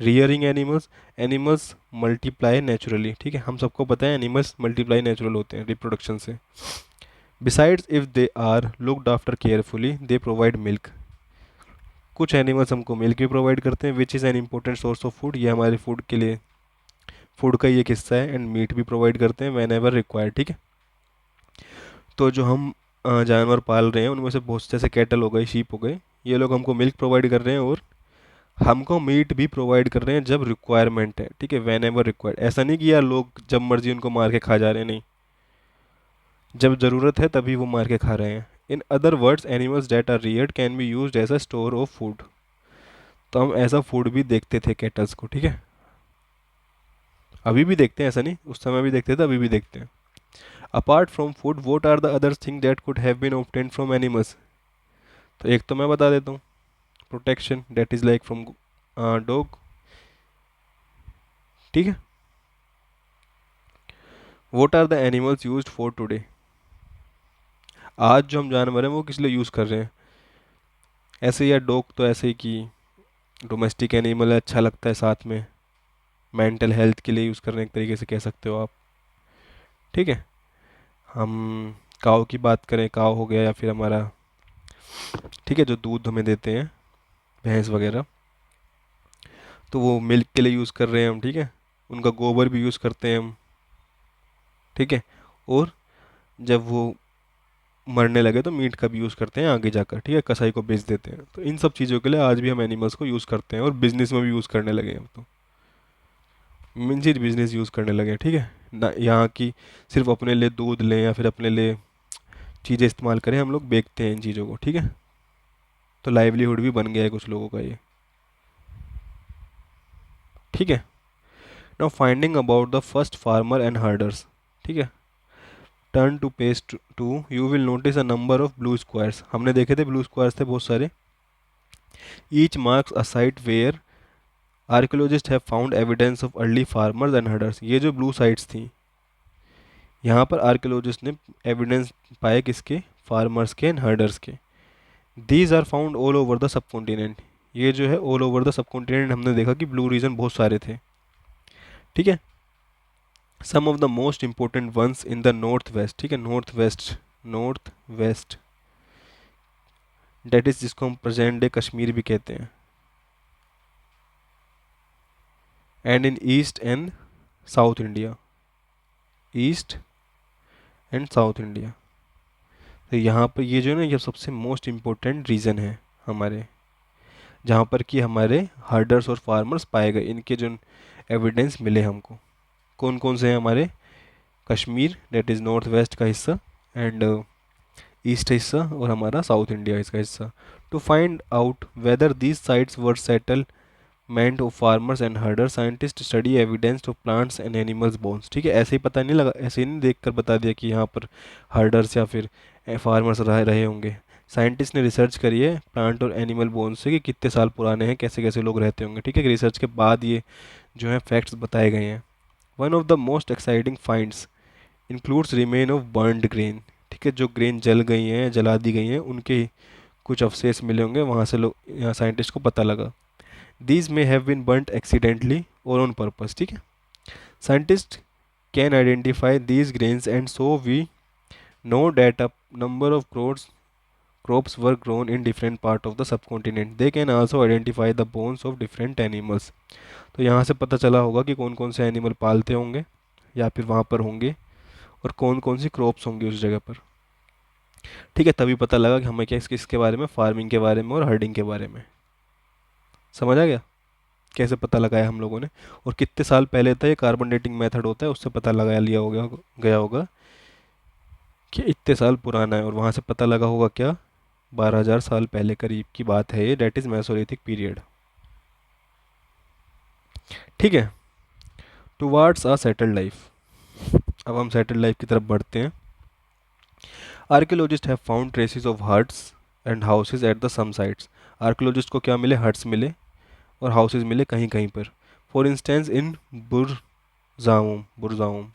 Rearing animals, animals multiply naturally, ठीक है, हम सबको पता है एनिमल्स मल्टीप्लाई नेचुरल होते हैं रिप्रोडक्शन से। Besides if they are looked after carefully they provide milk, कुछ एनिमल्स हमको मिल्क भी प्रोवाइड करते हैं, which is an important source of food, ये हमारे फूड के लिए फूड का ये एक हिस्सा है। एंड मीट भी प्रोवाइड करते हैं वैन एवर रिक्वायर्ड, ठीक है। तो जो हम जानवर पाल रहे हैं उनमें से बहुत, जैसे कैटल हो गए, शीप हो गए, ये लोग हमको मिल्क प्रोवाइड कर रहे हैं और हमको मीट भी प्रोवाइड कर रहे हैं जब रिक्वायरमेंट है, ठीक है, वैन एवर रिक्वायर्ड। ऐसा नहीं कि यार लोग जब मर्जी उनको मार के खा जा रहे हैं, नहीं, जब ज़रूरत है तभी वो मार के खा रहे हैं। In other words animals that are reared can be use as a store of food, तो हम ऐसा फूड भी देखते थे कैटल्स को, ठीक है। अभी भी देखते हैं, ऐसा नहीं, उस समय भी देखते थे, अभी भी देखते हैं। Apart from food what are the other thing that could have been obtained from animals? तो एक तो मैं बता देता हूँ, protection, that is like from dog, ठीक है। What are the animals use for today? आज जो हम जानवर हैं वो किस लिए यूज़ कर रहे हैं? ऐसे ही या डॉग तो ऐसे ही कि डोमेस्टिक एनिमल है, अच्छा लगता है, साथ में मेंटल हेल्थ के लिए यूज़ करने एक तरीके से कह सकते हो आप, ठीक है। हम काव की बात करें, काव हो गया, या फिर हमारा, ठीक है, जो दूध हमें देते हैं, भैंस वगैरह, तो वो मिल्क के लिए यूज़ कर रहे हैं हम, ठीक है। उनका गोबर भी यूज़ करते हैं हम, ठीक है। और जब वो मरने लगे तो मीट का भी यूज़ करते हैं आगे जाकर, ठीक है, कसाई को बेच देते हैं। तो इन सब चीज़ों के लिए आज भी हम एनिमल्स को यूज़ करते हैं और बिजनेस में भी यूज़ करने लगे हैं हम, तो मीन चीज़ बिजनेस यूज़ करने लगे हैं, ठीक है ना। यहाँ की सिर्फ अपने लिए दूध लें या फिर अपने लिए चीज़ें इस्तेमाल करें, हम लोग बेचते हैं इन चीज़ों को, ठीक है। तो लाइवलीहुड भी बन गया है कुछ लोगों का ये, ठीक है। Now finding about the first farmer and herders, ठीक है। Turn to page 2, you will notice a number of blue squares, हमने देखे थे ब्लू स्क्वायर्स थे बहुत सारे। Each marks a site where archaeologist have found evidence of early farmers and herders, ये जो ब्लू साइट्स थी यहाँ पर आर्कियोलॉजिस्ट ने एविडेंस पाए किसके, फार्मर्स के एंड हर्डर्स के। These are found all over the subcontinent, ये जो है all over the subcontinent, हमने देखा कि ब्लू रीजन बहुत सारे थे, ठीक है। Some of the most important ones in the north west, ठीक है, north west, north west that is जिसको हम प्रेजेंट डे कश्मीर भी कहते हैं, and in east and south India, east and south India. तो यहाँ पर ये जो है ना, ये सबसे मोस्ट इम्पोर्टेंट रीजन है हमारे, जहाँ पर कि हमारे हर्डर्स और फार्मर्स पाए गए, इनके जो एविडेंस मिले हमको। कौन कौन से हैं हमारे, Kashmir that is north west का हिस्सा, एंड ईस्ट हिस्सा, और हमारा साउथ इंडिया इसका हिस्सा। To find out whether these sites were settlement of farmers and herder, scientist study evidence of plants and animals bones, ठीक है। ऐसे ही पता नहीं लगा, ऐसे ही नहीं देख कर बता दिया कि यहाँ पर हर्डर्स या फिर फार्मर्स रहे होंगे। साइंटिस्ट ने रिसर्च करी है प्लांट और एनिमल बोन्स से कि कितने साल पुराने हैं, कैसे कैसे लोग रहते होंगे, ठीक है। रिसर्च के बाद ये जो है फैक्ट्स बताए गए हैं। One of the most exciting finds includes remain of burned grain, ठीक है, जो ग्रेन जल गई हैं, जला दी गई हैं, उनके कुछ अवशेष मिले होंगे, वहाँ से लोग, यहाँ साइंटिस्ट को पता लगा। These may have been burned accidentally और ऑन पर्पस, ठीक है। Scientist can identify these grains and so we know that a number of crops were grown in different part of the subcontinent. They can also identify the bones of different animals. तो यहाँ से पता चला होगा कि कौन कौन से एनिमल पालते होंगे या फिर वहाँ पर होंगे, और कौन कौन सी क्रॉप्स होंगी उस जगह पर, ठीक है। तभी पता लगा कि हमें क्या किसके बारे में, फार्मिंग के बारे में और हर्डिंग के बारे में। समझ आ गया कैसे पता लगाया हम लोगों ने, और कितने साल पहले था, ये कार्बन डेटिंग मेथड होता है, उससे पता लगा लिया होगा, गया होगा कि इतने साल पुराना है, और वहाँ से पता लगा होगा क्या, 12,000 साल पहले करीब की बात है ये, डेट इज मेसोलिथिक पीरियड, ठीक है। टुवार्ड्स अ सेटल्ड लाइफ, अब हम सेटल्ड लाइफ की तरफ बढ़ते हैं। Archaeologist have found traces of huts and houses at the some sites, archaeologist को क्या मिले, हट्स मिले और हाउसेज मिले कहीं कहीं पर। फॉर इंस्टेंस इन बुरजाउम, बुरजाउम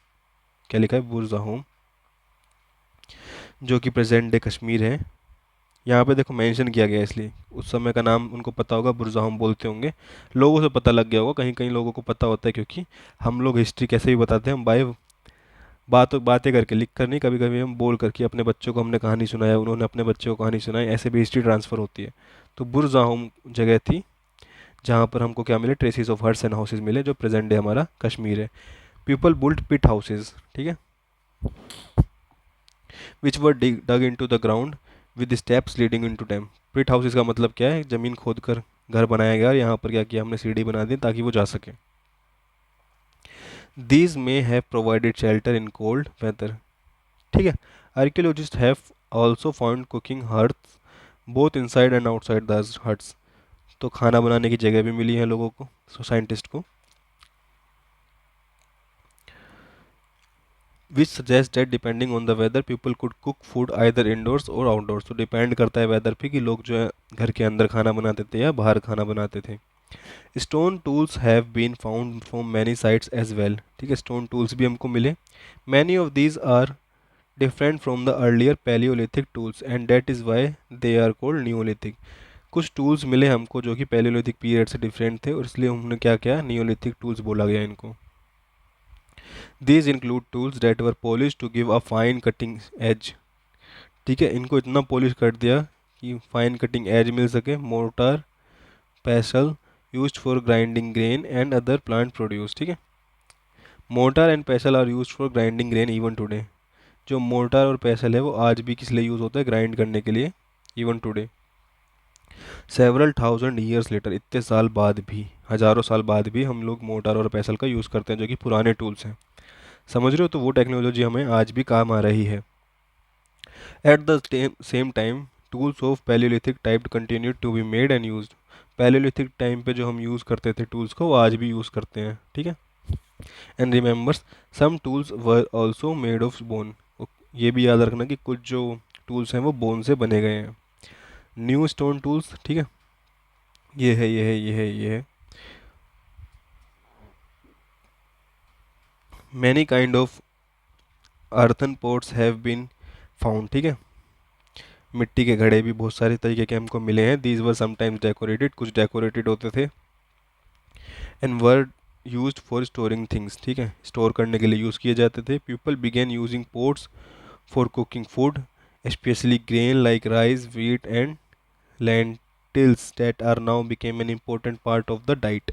क्या लिखा है, बुरजाउम, जो कि प्रेजेंट डे कश्मीर है। यहाँ पे देखो मेंशन किया गया है, इसलिए उस समय का नाम उनको पता होगा, बुरजाहम बोलते होंगे, लोगों से पता लग गया होगा, कहीं कहीं लोगों को पता होता है, क्योंकि हम लोग हिस्ट्री कैसे भी बताते हैं, हम बातें करके, लिख कर नहीं, कभी कभी हम बोल करके, अपने बच्चों को हमने कहानी सुनाया, उन्होंने अपने बच्चों को कहानी सुनाई, ऐसे भी हिस्ट्री ट्रांसफ़र होती है। तो बुरजाहम जगह थी जहाँ पर हमको क्या मिले, traces of huts and houses मिले, जो प्रेजेंट डे हमारा कश्मीर है। पीपल बुल्ट पिट हाउसेज, ठीक है, which were dug in to the ground with steps leading in to them. Pit houses का मतलब क्या है, ज़मीन खोद कर घर बनाया गया, और यहाँ पर क्या किया हमने, सीढ़ी बना दी ताकि वो जा सके। These may have provided shelter in cold weather, ठीक है। Archaeologist have also found cooking hearths both inside and outside the huts, तो खाना बनाने की जगह भी मिली है लोगों को, साइंटिस्ट को। Which suggest that depending on the weather people could cook food either indoors और आउटडोर्स, तो डिपेंड करता है वेदर पे कि लोग जो है घर के अंदर खाना बनाते थे या बाहर खाना बनाते थे। Stone tools have been found from many sites as well, ठीक है, स्टोन टूल्स भी हमको मिले। Many of these are different from the earlier palaeolithic tools and that is why they are called neolithic. कुछ टूल्स मिले हमको जो कि पैलियोलिथिक पीरियड से डिफरेंट थे, और इसलिए हमने क्या किया, न्यूलिथिक टूल्स बोला गया इनको। These include tools that were polished to give a fine cutting edge, ठीक है, इनको इतना पॉलिश कर दिया कि फाइन कटिंग एज मिल सके। Mortar pestle used for grinding grain and other plant produce, ठीक है। Mortar and pestle are used for grinding grain even today, जो मोर्टार और पेसल है वो आज भी किस लिए यूज़ होता है, ग्राइंड करने के लिए, even today. Several thousand years later, इतने साल बाद भी, हज़ारों साल बाद भी हम लोग मोर्टार और पेसल का यूज़ करते हैं, जो कि पुराने टूल्स हैं, समझ रहे हो। तो वो टेक्नोलॉजी हमें आज भी काम आ रही है। At the same time tools of palaeolithic type continue to be made and used, palaeolithic time पे जो हम यूज़ करते थे टूल्स को, वो आज भी यूज़ करते हैं, ठीक है। And remembers some tools were also made of bone, ये भी याद रखना कि कुछ जो टूल्स हैं वो बोन से बने गए हैं। न्यू स्टोन टूल्स, ठीक है, ये है, ये है, ये है, ये है। Many kind of earthen pots have been found, ठीक है। मिट्टी के घड़े भी बहुत सारे तरीके के हमको मिले हैं। दीज वर समटाइम्स डेकोरेटेड, कुछ डेकोरेटेड होते थे। And were used for storing things, ठीक है, स्टोर करने के लिए यूज़ किए जाते थे। People began using pots for cooking food, specially grain like rice, wheat and lentils that are now became an important part of the diet.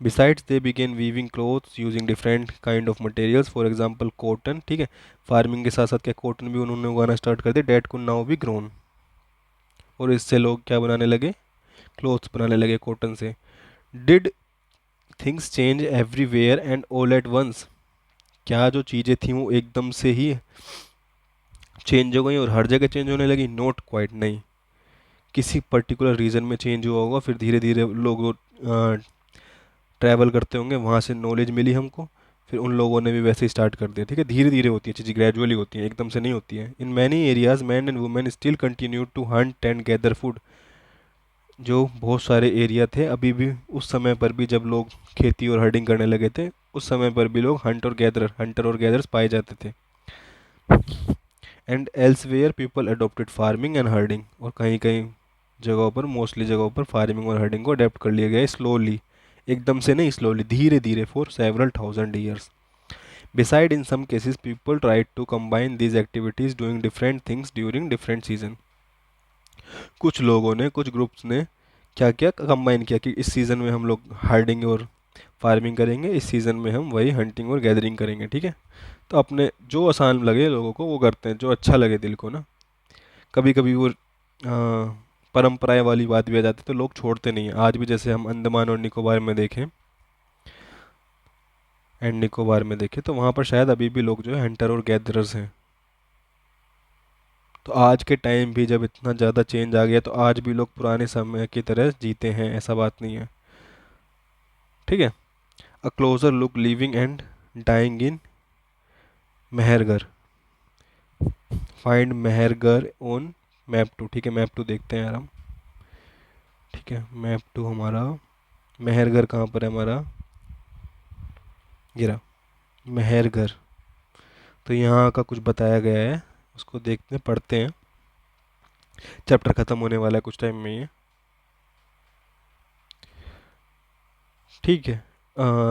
Besides, they began weaving clothes using different kind of materials, for example cotton, ठीक है। फार्मिंग के साथ साथ क्या कॉटन भी उन्होंने उगाना स्टार्ट कर दिया, that could now be grown. और इससे लोग क्या बनाने लगे, क्लोथ्स बनाने लगे कॉटन से। Did things change everywhere and all at once, क्या जो चीज़ें थी वो एकदम से ही चेंज हो गई और हर जगह चेंज होने लगी? नॉट क्वाइट, नहीं। किसी पर्टिकुलर रीजन में चेंज हुआ होगा, फिर धीरे धीरे लोग ट्रैवल करते होंगे, वहाँ से नॉलेज मिली हमको, फिर उन लोगों ने भी वैसे ही स्टार्ट कर दिया, ठीक है। धीरे धीरे होती है चीज़ें, ग्रेजुअली होती हैं, एकदम से नहीं होती है। In many areas man and women still continue to hunt and gather food, जो बहुत सारे एरिया थे अभी भी, उस समय पर भी जब लोग खेती और हर्डिंग करने लगे थे, उस समय पर भी लोग हंटर और गैदर्स पाए जाते थे। And elsewhere people adopted farming and herding, और कहीं कहीं जगहों पर, मोस्टली जगहों पर फार्मिंग और हर्डिंग को अडेप्ट कर लिया गया है, स्लोली, एकदम से नहीं, स्लोली, धीरे धीरे, for several thousand years. Beside in some cases people tried to combine these activities doing different things during different season, कुछ लोगों ने, कुछ ग्रुप्स ने क्या क्या कंबाइन किया कि इस सीज़न में हम लोग हार्डिंग और फार्मिंग करेंगे, इस सीज़न में हम वही हंटिंग और गैदरिंग करेंगे, ठीक है। तो अपने जो आसान लगे लोगों को वो करते हैं, जो अच्छा लगे दिल को ना। कभी कभी वो परंपराएं वाली बात भी आ जाती है तो लोग छोड़ते नहीं हैं आज भी। जैसे हम अंडमान और निकोबार में देखें, एंड निकोबार में देखें, तो वहाँ पर शायद अभी भी लोग जो है हंटर और गैदरर्स हैं। तो आज के टाइम भी जब इतना ज़्यादा चेंज आ गया, तो आज भी लोग पुराने समय की तरह जीते हैं, ऐसा बात नहीं है, ठीक है। A closer look living and dying in Mehrgarh, find Mehrgarh on map two, ठीक है। मैप टू देखते हैं यार हम, ठीक है। मैप टू हमारा, मेहरगढ़ कहाँ पर है हमारा, गिरा मेहरगढ़। तो यहाँ का कुछ बताया गया है, उसको देखते हैं, पढ़ते हैं। चैप्टर ख़त्म होने वाला है कुछ टाइम में ये, ठीक है।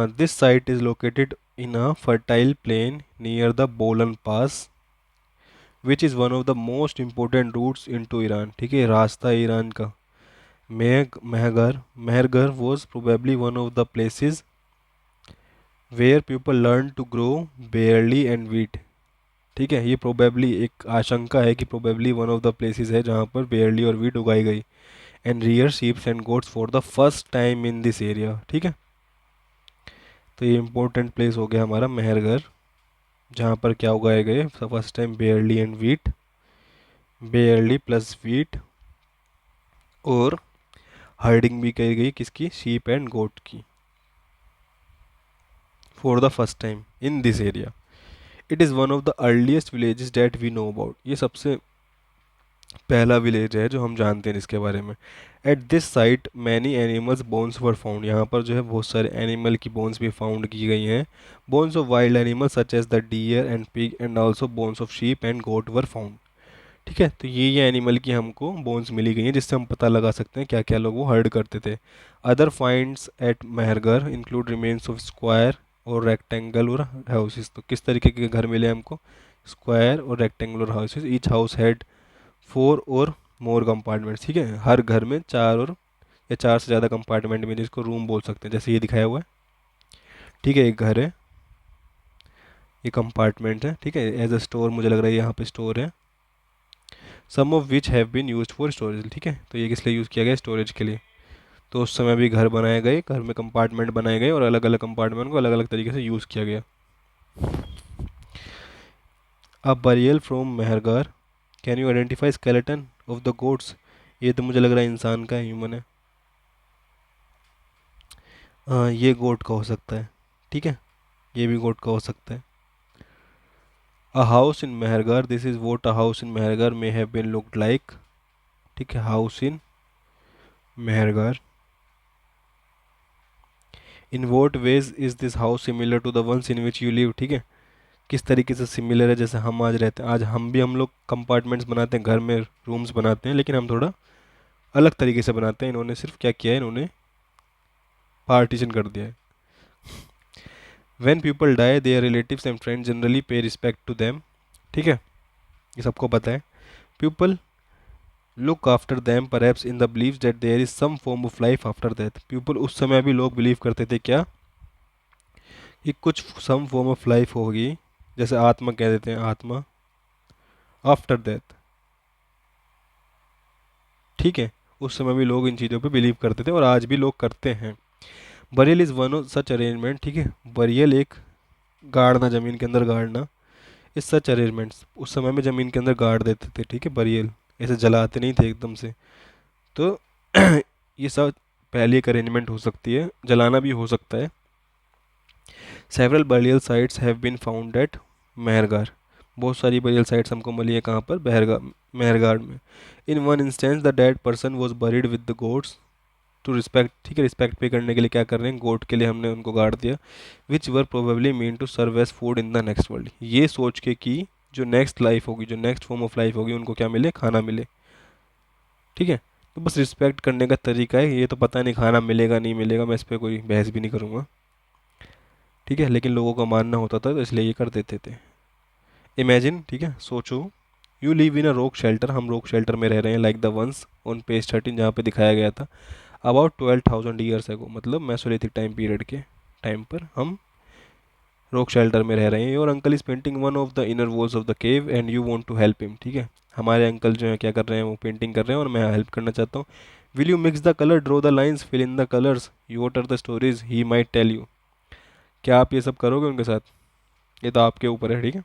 This site is located in a fertile plain near the Bolan pass, which is one of the most important routes into Iran, ठीक है, रास्ता ईरान का। Mehrgarh was probably one of the places where people learn to grow barley and wheat, ठीक है। ये प्रोबेबली एक आशंका है कि probably one of the places है जहाँ पर बेयरली और वीट उगाई गई। And rear sheeps and goats for the first time in this area, ठीक है। तो ये इंपॉर्टेंट प्लेस हो गया हमारा मेहरगढ़, जहाँ पर क्या उगाए गए first time barley and wheat, barley plus wheat, और हर्डिंग भी की गई किसकी, शीप एंड गोट की, for the first time in this area. It is one of the earliest villages that we know about, ये सबसे पहला विलेज है जो हम जानते हैं इसके बारे में। At this site many animals bones were found, यहाँ पर जो है बहुत सारे एनिमल की बोन्स भी फाउंड की गई हैं। Bones of wild animals such as the deer and pig and also bones of sheep and goat were found, ठीक है। तो ये एनिमल की हमको बोन्स मिली गई हैं, जिससे हम पता लगा सकते हैं क्या क्या लोग वो हर्ड करते थे। Other finds at Mehrgarh include remains of square और रेक्टेंगुलर हाउसेस, तो किस तरीके के घर मिले हमको, स्क्वायर और rectangular houses. Each house had 4 और मोर कंपार्टमेंट्स, ठीक है। हर घर में 4 और या 4 से ज़्यादा कंपार्टमेंट में, जिसको रूम बोल सकते हैं, जैसे ये दिखाया हुआ है, ठीक है। एक घर है, ये कंपार्टमेंट है, ठीक है। एज अ स्टोर मुझे लग रहा है यहाँ पे स्टोर है। Some of which have been used for storage, ठीक है। तो ये किस लिए यूज़ किया गया, स्टोरेज के लिए। तो उस समय भी घर बनाए गए, घर में कंपार्टमेंट बनाए गए, और अलग अलग कंपार्टमेंट को अलग अलग तरीके से यूज़ किया गया। A burial from Mehrgarh, can you identify skeleton of the goats, ये तो मुझे लग रहा है इंसान का है, ह्यूमन है। ये गोट का हो सकता है, ठीक है, ये भी गोट का हो सकता है। A house in Mehrgarh, this is what a house in Mehrgarh may have been looked like, ठीक है। House in Mehrgarh, in what ways is this house similar to the ones in which you live, ठीक है, किस तरीके से सिमिलर है जैसे हम आज रहते हैं। आज हम लोग कंपार्टमेंट्स बनाते हैं घर में, रूम्स बनाते हैं, लेकिन हम थोड़ा अलग तरीके से बनाते हैं। इन्होंने सिर्फ क्या किया है, इन्होंने पार्टीशन कर दिया है। When people die their relatives and friends generally pay respect to them, ठीक है, ये सबको पता है। People look after them perhaps in the believe that there is some form of life after death. People उस समय भी लोग बिलीव करते थे क्या, कि कुछ सम फॉर्म ऑफ लाइफ होगी, जैसे आत्मा कह देते हैं, आत्मा आफ्टर डेथ, ठीक है। उस समय भी लोग इन चीज़ों पे बिलीव करते थे और आज भी लोग करते हैं। Burial is one of such arrangement, ठीक है, बरियल एक गाड़ना, ज़मीन के अंदर गाड़ना, इस सच अरेंजमेंट्स, उस समय में ज़मीन के अंदर गाड़ देते थे, ठीक है, बरियल, ऐसे जलाते नहीं थे एकदम से। तो ये सब पहले एक अरेंजमेंट हो सकती है, जलाना भी हो सकता है। Several burial sites have been found at Mehrgarh, बहुत सारी बरियल साइट्स हमको मिली है कहाँ पर, मेहरगार में। In one instance the dead person was buried with the goods to respect, ठीक है, रिस्पेक्ट पे करने के लिए क्या कर रहे हैं, गोट के लिए हमने उनको गाड़ दिया, which were probably meant to serve as food in the next world, ये सोच के कि जो नेक्स्ट लाइफ होगी, जो नेक्स्ट फॉर्म ऑफ लाइफ होगी, उनको क्या मिले, खाना मिले, ठीक है। तो बस रिस्पेक्ट करने का तरीका है ये, तो पता नहीं खाना मिलेगा नहीं मिलेगा, मैं इस पर कोई बहस भी नहीं करूँगा, ठीक है, लेकिन लोगों का मानना होता था तो इसलिए ये कर देते थे। इमेजिन, ठीक है, सोचो, you live in a rock shelter, हम रॉक शेल्टर में रह रहे हैं, like the ones on page 13 जहाँ पे दिखाया गया था, अबाउट 12,000 ईयर्स एगो, मतलब मेसोलिथिक टाइम पीरियड के टाइम पर हम रॉक शेल्टर में रह रहे हैं। Your uncle is painting one of the inner walls of the cave and you want to help him, ठीक है, हमारे अंकल जो है क्या कर रहे हैं, वो पेंटिंग कर रहे हैं और मैं हेल्प करना चाहता हूँ। Will you mix the colour, draw the lines, fill in the colours, you what are the stories he might tell you, क्या आप ये सब करोगे उनके साथ, ये तो आपके ऊपर है, ठीक है।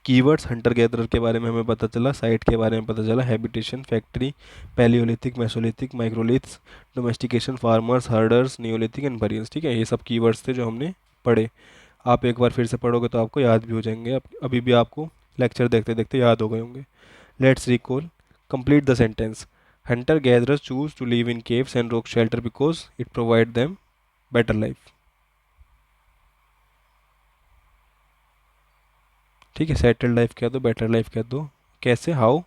कीवर्ड्स, हंटर गैदरर के बारे में हमें पता चला, साइट के बारे में पता चला, habitation, factory, Palaeolithic, Mesolithic, microliths, domestication, farmers, herders, Neolithic and burials, ठीक है, ये सब कीवर्ड्स थे जो हमने पढ़े। आप एक बार फिर से पढ़ोगे तो आपको याद भी हो जाएंगे, अभी भी आपको लेक्चर देखते देखते याद हो गए होंगे। Let's recall, complete the sentence. Hunter gatherers choose to live in caves and rock shelter because it provide them better life, ठीक है, सेटल्ड लाइफ कह दो, बेटर लाइफ कह दो। कैसे, हाउ,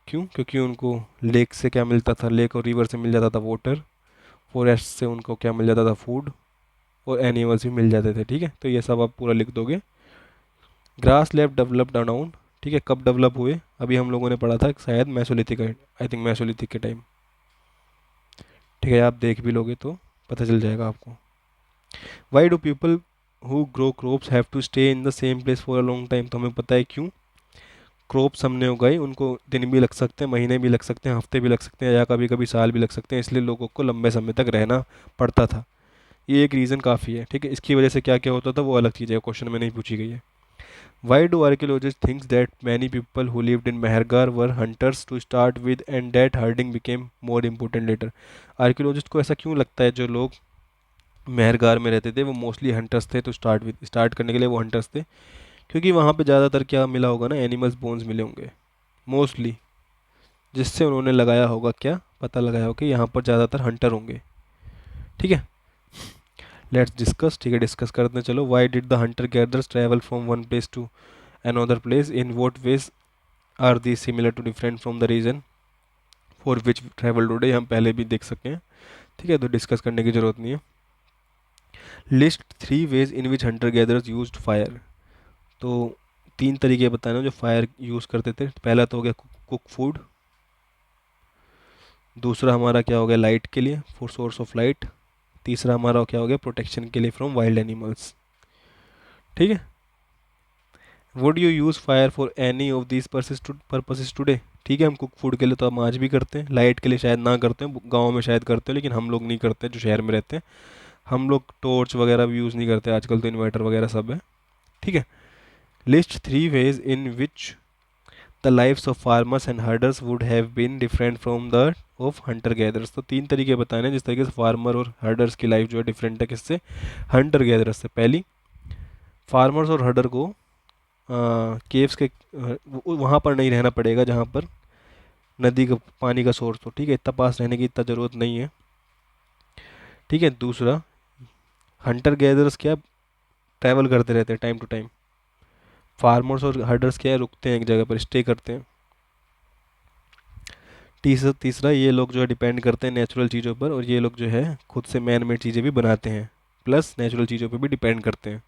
क्यों, क्योंकि उनको लेक से क्या मिलता था, लेक और रिवर से मिल जाता था वाटर, फॉरेस्ट से उनको क्या मिल जाता था, फूड, और एनिमल्स भी मिल जाते थे, ठीक है। तो ये सब आप पूरा लिख दोगे। ग्रास लैब डेवलप्ड अराउंड, ठीक है, कब डेवलप हुए, अभी हम लोगों ने पढ़ा था शायद मैसोलिथिक, आई थिंक मैसोलिथिक के टाइम, ठीक है, आप देख भी लोगे तो पता चल जाएगा आपको। Why do people who grow crops have to stay in the same place for a long time, तो हमें पता है क्यों, क्रॉप्स हमने उगाई, उनको दिन भी लग सकते हैं, महीने भी लग सकते हैं, हफ्ते भी लग सकते हैं, या कभी कभी साल भी लग सकते हैं, इसलिए लोगों को लंबे समय तक रहना पड़ता था, ये एक रीज़न काफ़ी है, ठीक है। इसकी वजह से क्या क्या होता था वो अलग चीज़ है, क्वेश्चन में नहीं पूछी गई है। Why do archaeologist thinks that many people who lived in Mehrgarh were hunters to start with and that herding became more important later, archaeologist को ऐसा क्यों लगता है जो लोग मेहरगार में रहते थे वो मोस्टली हंटर्स थे, तो स्टार्ट करने के लिए वो हंटर्स थे, क्योंकि वहाँ पे ज़्यादातर क्या मिला होगा ना, एनिमल्स बोन्स मिले होंगे मोस्टली, जिससे उन्होंने लगाया होगा, क्या पता लगाया होगा कि यहाँ पर ज़्यादातर हंटर होंगे, ठीक है। लेट्स डिस्कस, ठीक है, डिस्कस करते हैं, चलो। Why did the hunter gatherers travel from one place to another place, in what ways are they similar to different from the reason for which travel today, हम पहले भी देख सकते हैं, ठीक है, तो डिस्कस करने की ज़रूरत नहीं है। List 3 ways in which Hunter gathers used fire, तो 3 तरीके बताने जो फायर यूज़ करते थे। पहला तो हो गया कुक फूड, दूसरा हमारा क्या हो गया, लाइट के लिए, फॉर सोर्स ऑफ लाइट, तीसरा हमारा क्या हो गया, प्रोटेक्शन के लिए फ्रॉम वाइल्ड एनिमल्स, ठीक है। Would you use fire for any of this purposes today, ठीक है, हम कुक फूड के लिए तो हम आज भी करते हैं, लाइट के लिए शायद ना करते हैं, गाँव में शायद करते हैं, लेकिन हम लोग नहीं करते जो शहर में रहते हैं, हम लोग टॉर्च वगैरह भी यूज़ नहीं करते आजकल, तो इन्वर्टर वगैरह सब है, ठीक है। List 3 ways in which the lifes of farmers and herders would have been different from the of hunter gatherers, तो 3 तरीके बताने हैं जिस तरीके से फार्मर और हर्डर्स की लाइफ जो है डिफरेंट है किससे, हंटर गैदर्स से। पहली, फार्मर्स और हर्डर को केव्स के वहाँ पर नहीं रहना पड़ेगा जहाँ पर नदी का पानी का सोर्स हो, ठीक है, इतना पास रहने की इतना ज़रूरत नहीं है। ठीक है। दूसरा, हंटर गैदर्स क्या, ट्रैवल करते रहते हैं टाइम टू टाइम। फार्मर्स और हर्डर्स क्या है, रुकते हैं एक जगह पर, स्टे करते हैं। तीसरा तीसरा ये लोग जो है डिपेंड करते हैं नेचुरल चीज़ों पर, और ये लोग जो है खुद से मैन मेड चीज़ें भी बनाते हैं, प्लस नेचुरल चीज़ों पर भी डिपेंड करते हैं।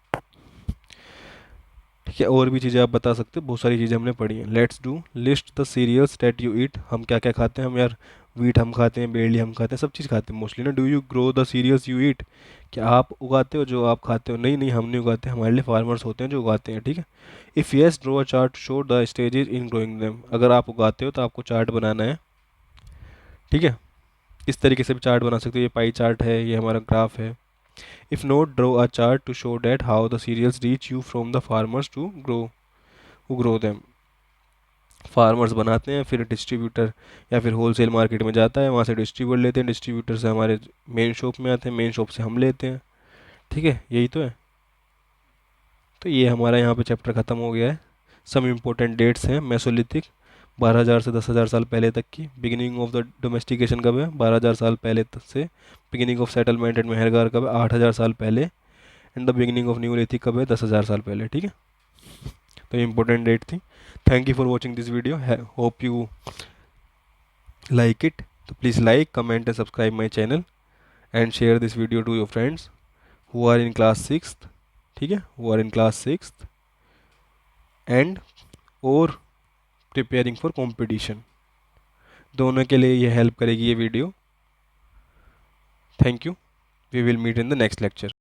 ठीक है, और भी चीज़ें आप बता सकते हो, बहुत सारी चीज़ें हमने पढ़ी हैं। Let's do list the cereals that you eat. हम क्या क्या खाते हैं हम यार, वीट हम खाते हैं, बेरली हम खाते हैं, सब चीज़ खाते हैं मोस्टली ना। Do you grow the cereals you eat, क्या आप उगाते हो जो आप खाते हो? नहीं नहीं, हम नहीं उगाते, हमारे लिए फार्मर्स होते हैं जो उगाते हैं। ठीक है। If yes draw a chart show the stages in growing them. अगर आप उगाते हो तो आपको चार्ट बनाना है। ठीक है, इस तरीके से भी चार्ट बना सकते हो, ये पाई चार्ट है, ये हमारा ग्राफ है। If not draw a chart to show that how the cereals reach you from the farmers to grow them. Farmers बनाते हैं, फिर डिस्ट्रीब्यूटर या फिर होलसेल मार्केट में जाता है, वहाँ से डिस्ट्रीब्यूटर लेते हैं, डिस्ट्रीब्यूटर से हमारे मेन शॉप में आते हैं, मेन शॉप से हम लेते हैं। ठीक है, यही तो है। तो ये हमारा यहाँ पे चैप्टर ख़त्म हो गया है। सम इम्पोर्टेंट डेट्स हैं। मेसोलिथिक 12,000 से 10,000 साल पहले तक की। बिगिनिंग ऑफ द डोमेस्टिकेशन कब है? 12,000 साल पहले तक से। बिगिनिंग ऑफ सेटलमेंट एंड मेहरगार कब है? 8,000 साल पहले। And the beginning of Neolithic कब है? 10,000 साल पहले। ठीक है, तो ये इंपॉर्टेंट डेट थी। Thank you for watching this video, hope you like it. So please like, comment and subscribe my channel and share this video to your friends who are in class 6th, ठीक है, who are in class 6th and or preparing for competition, दोनों के लिए ये हेल्प करेगी ये video. Thank you, we will meet in the next lecture.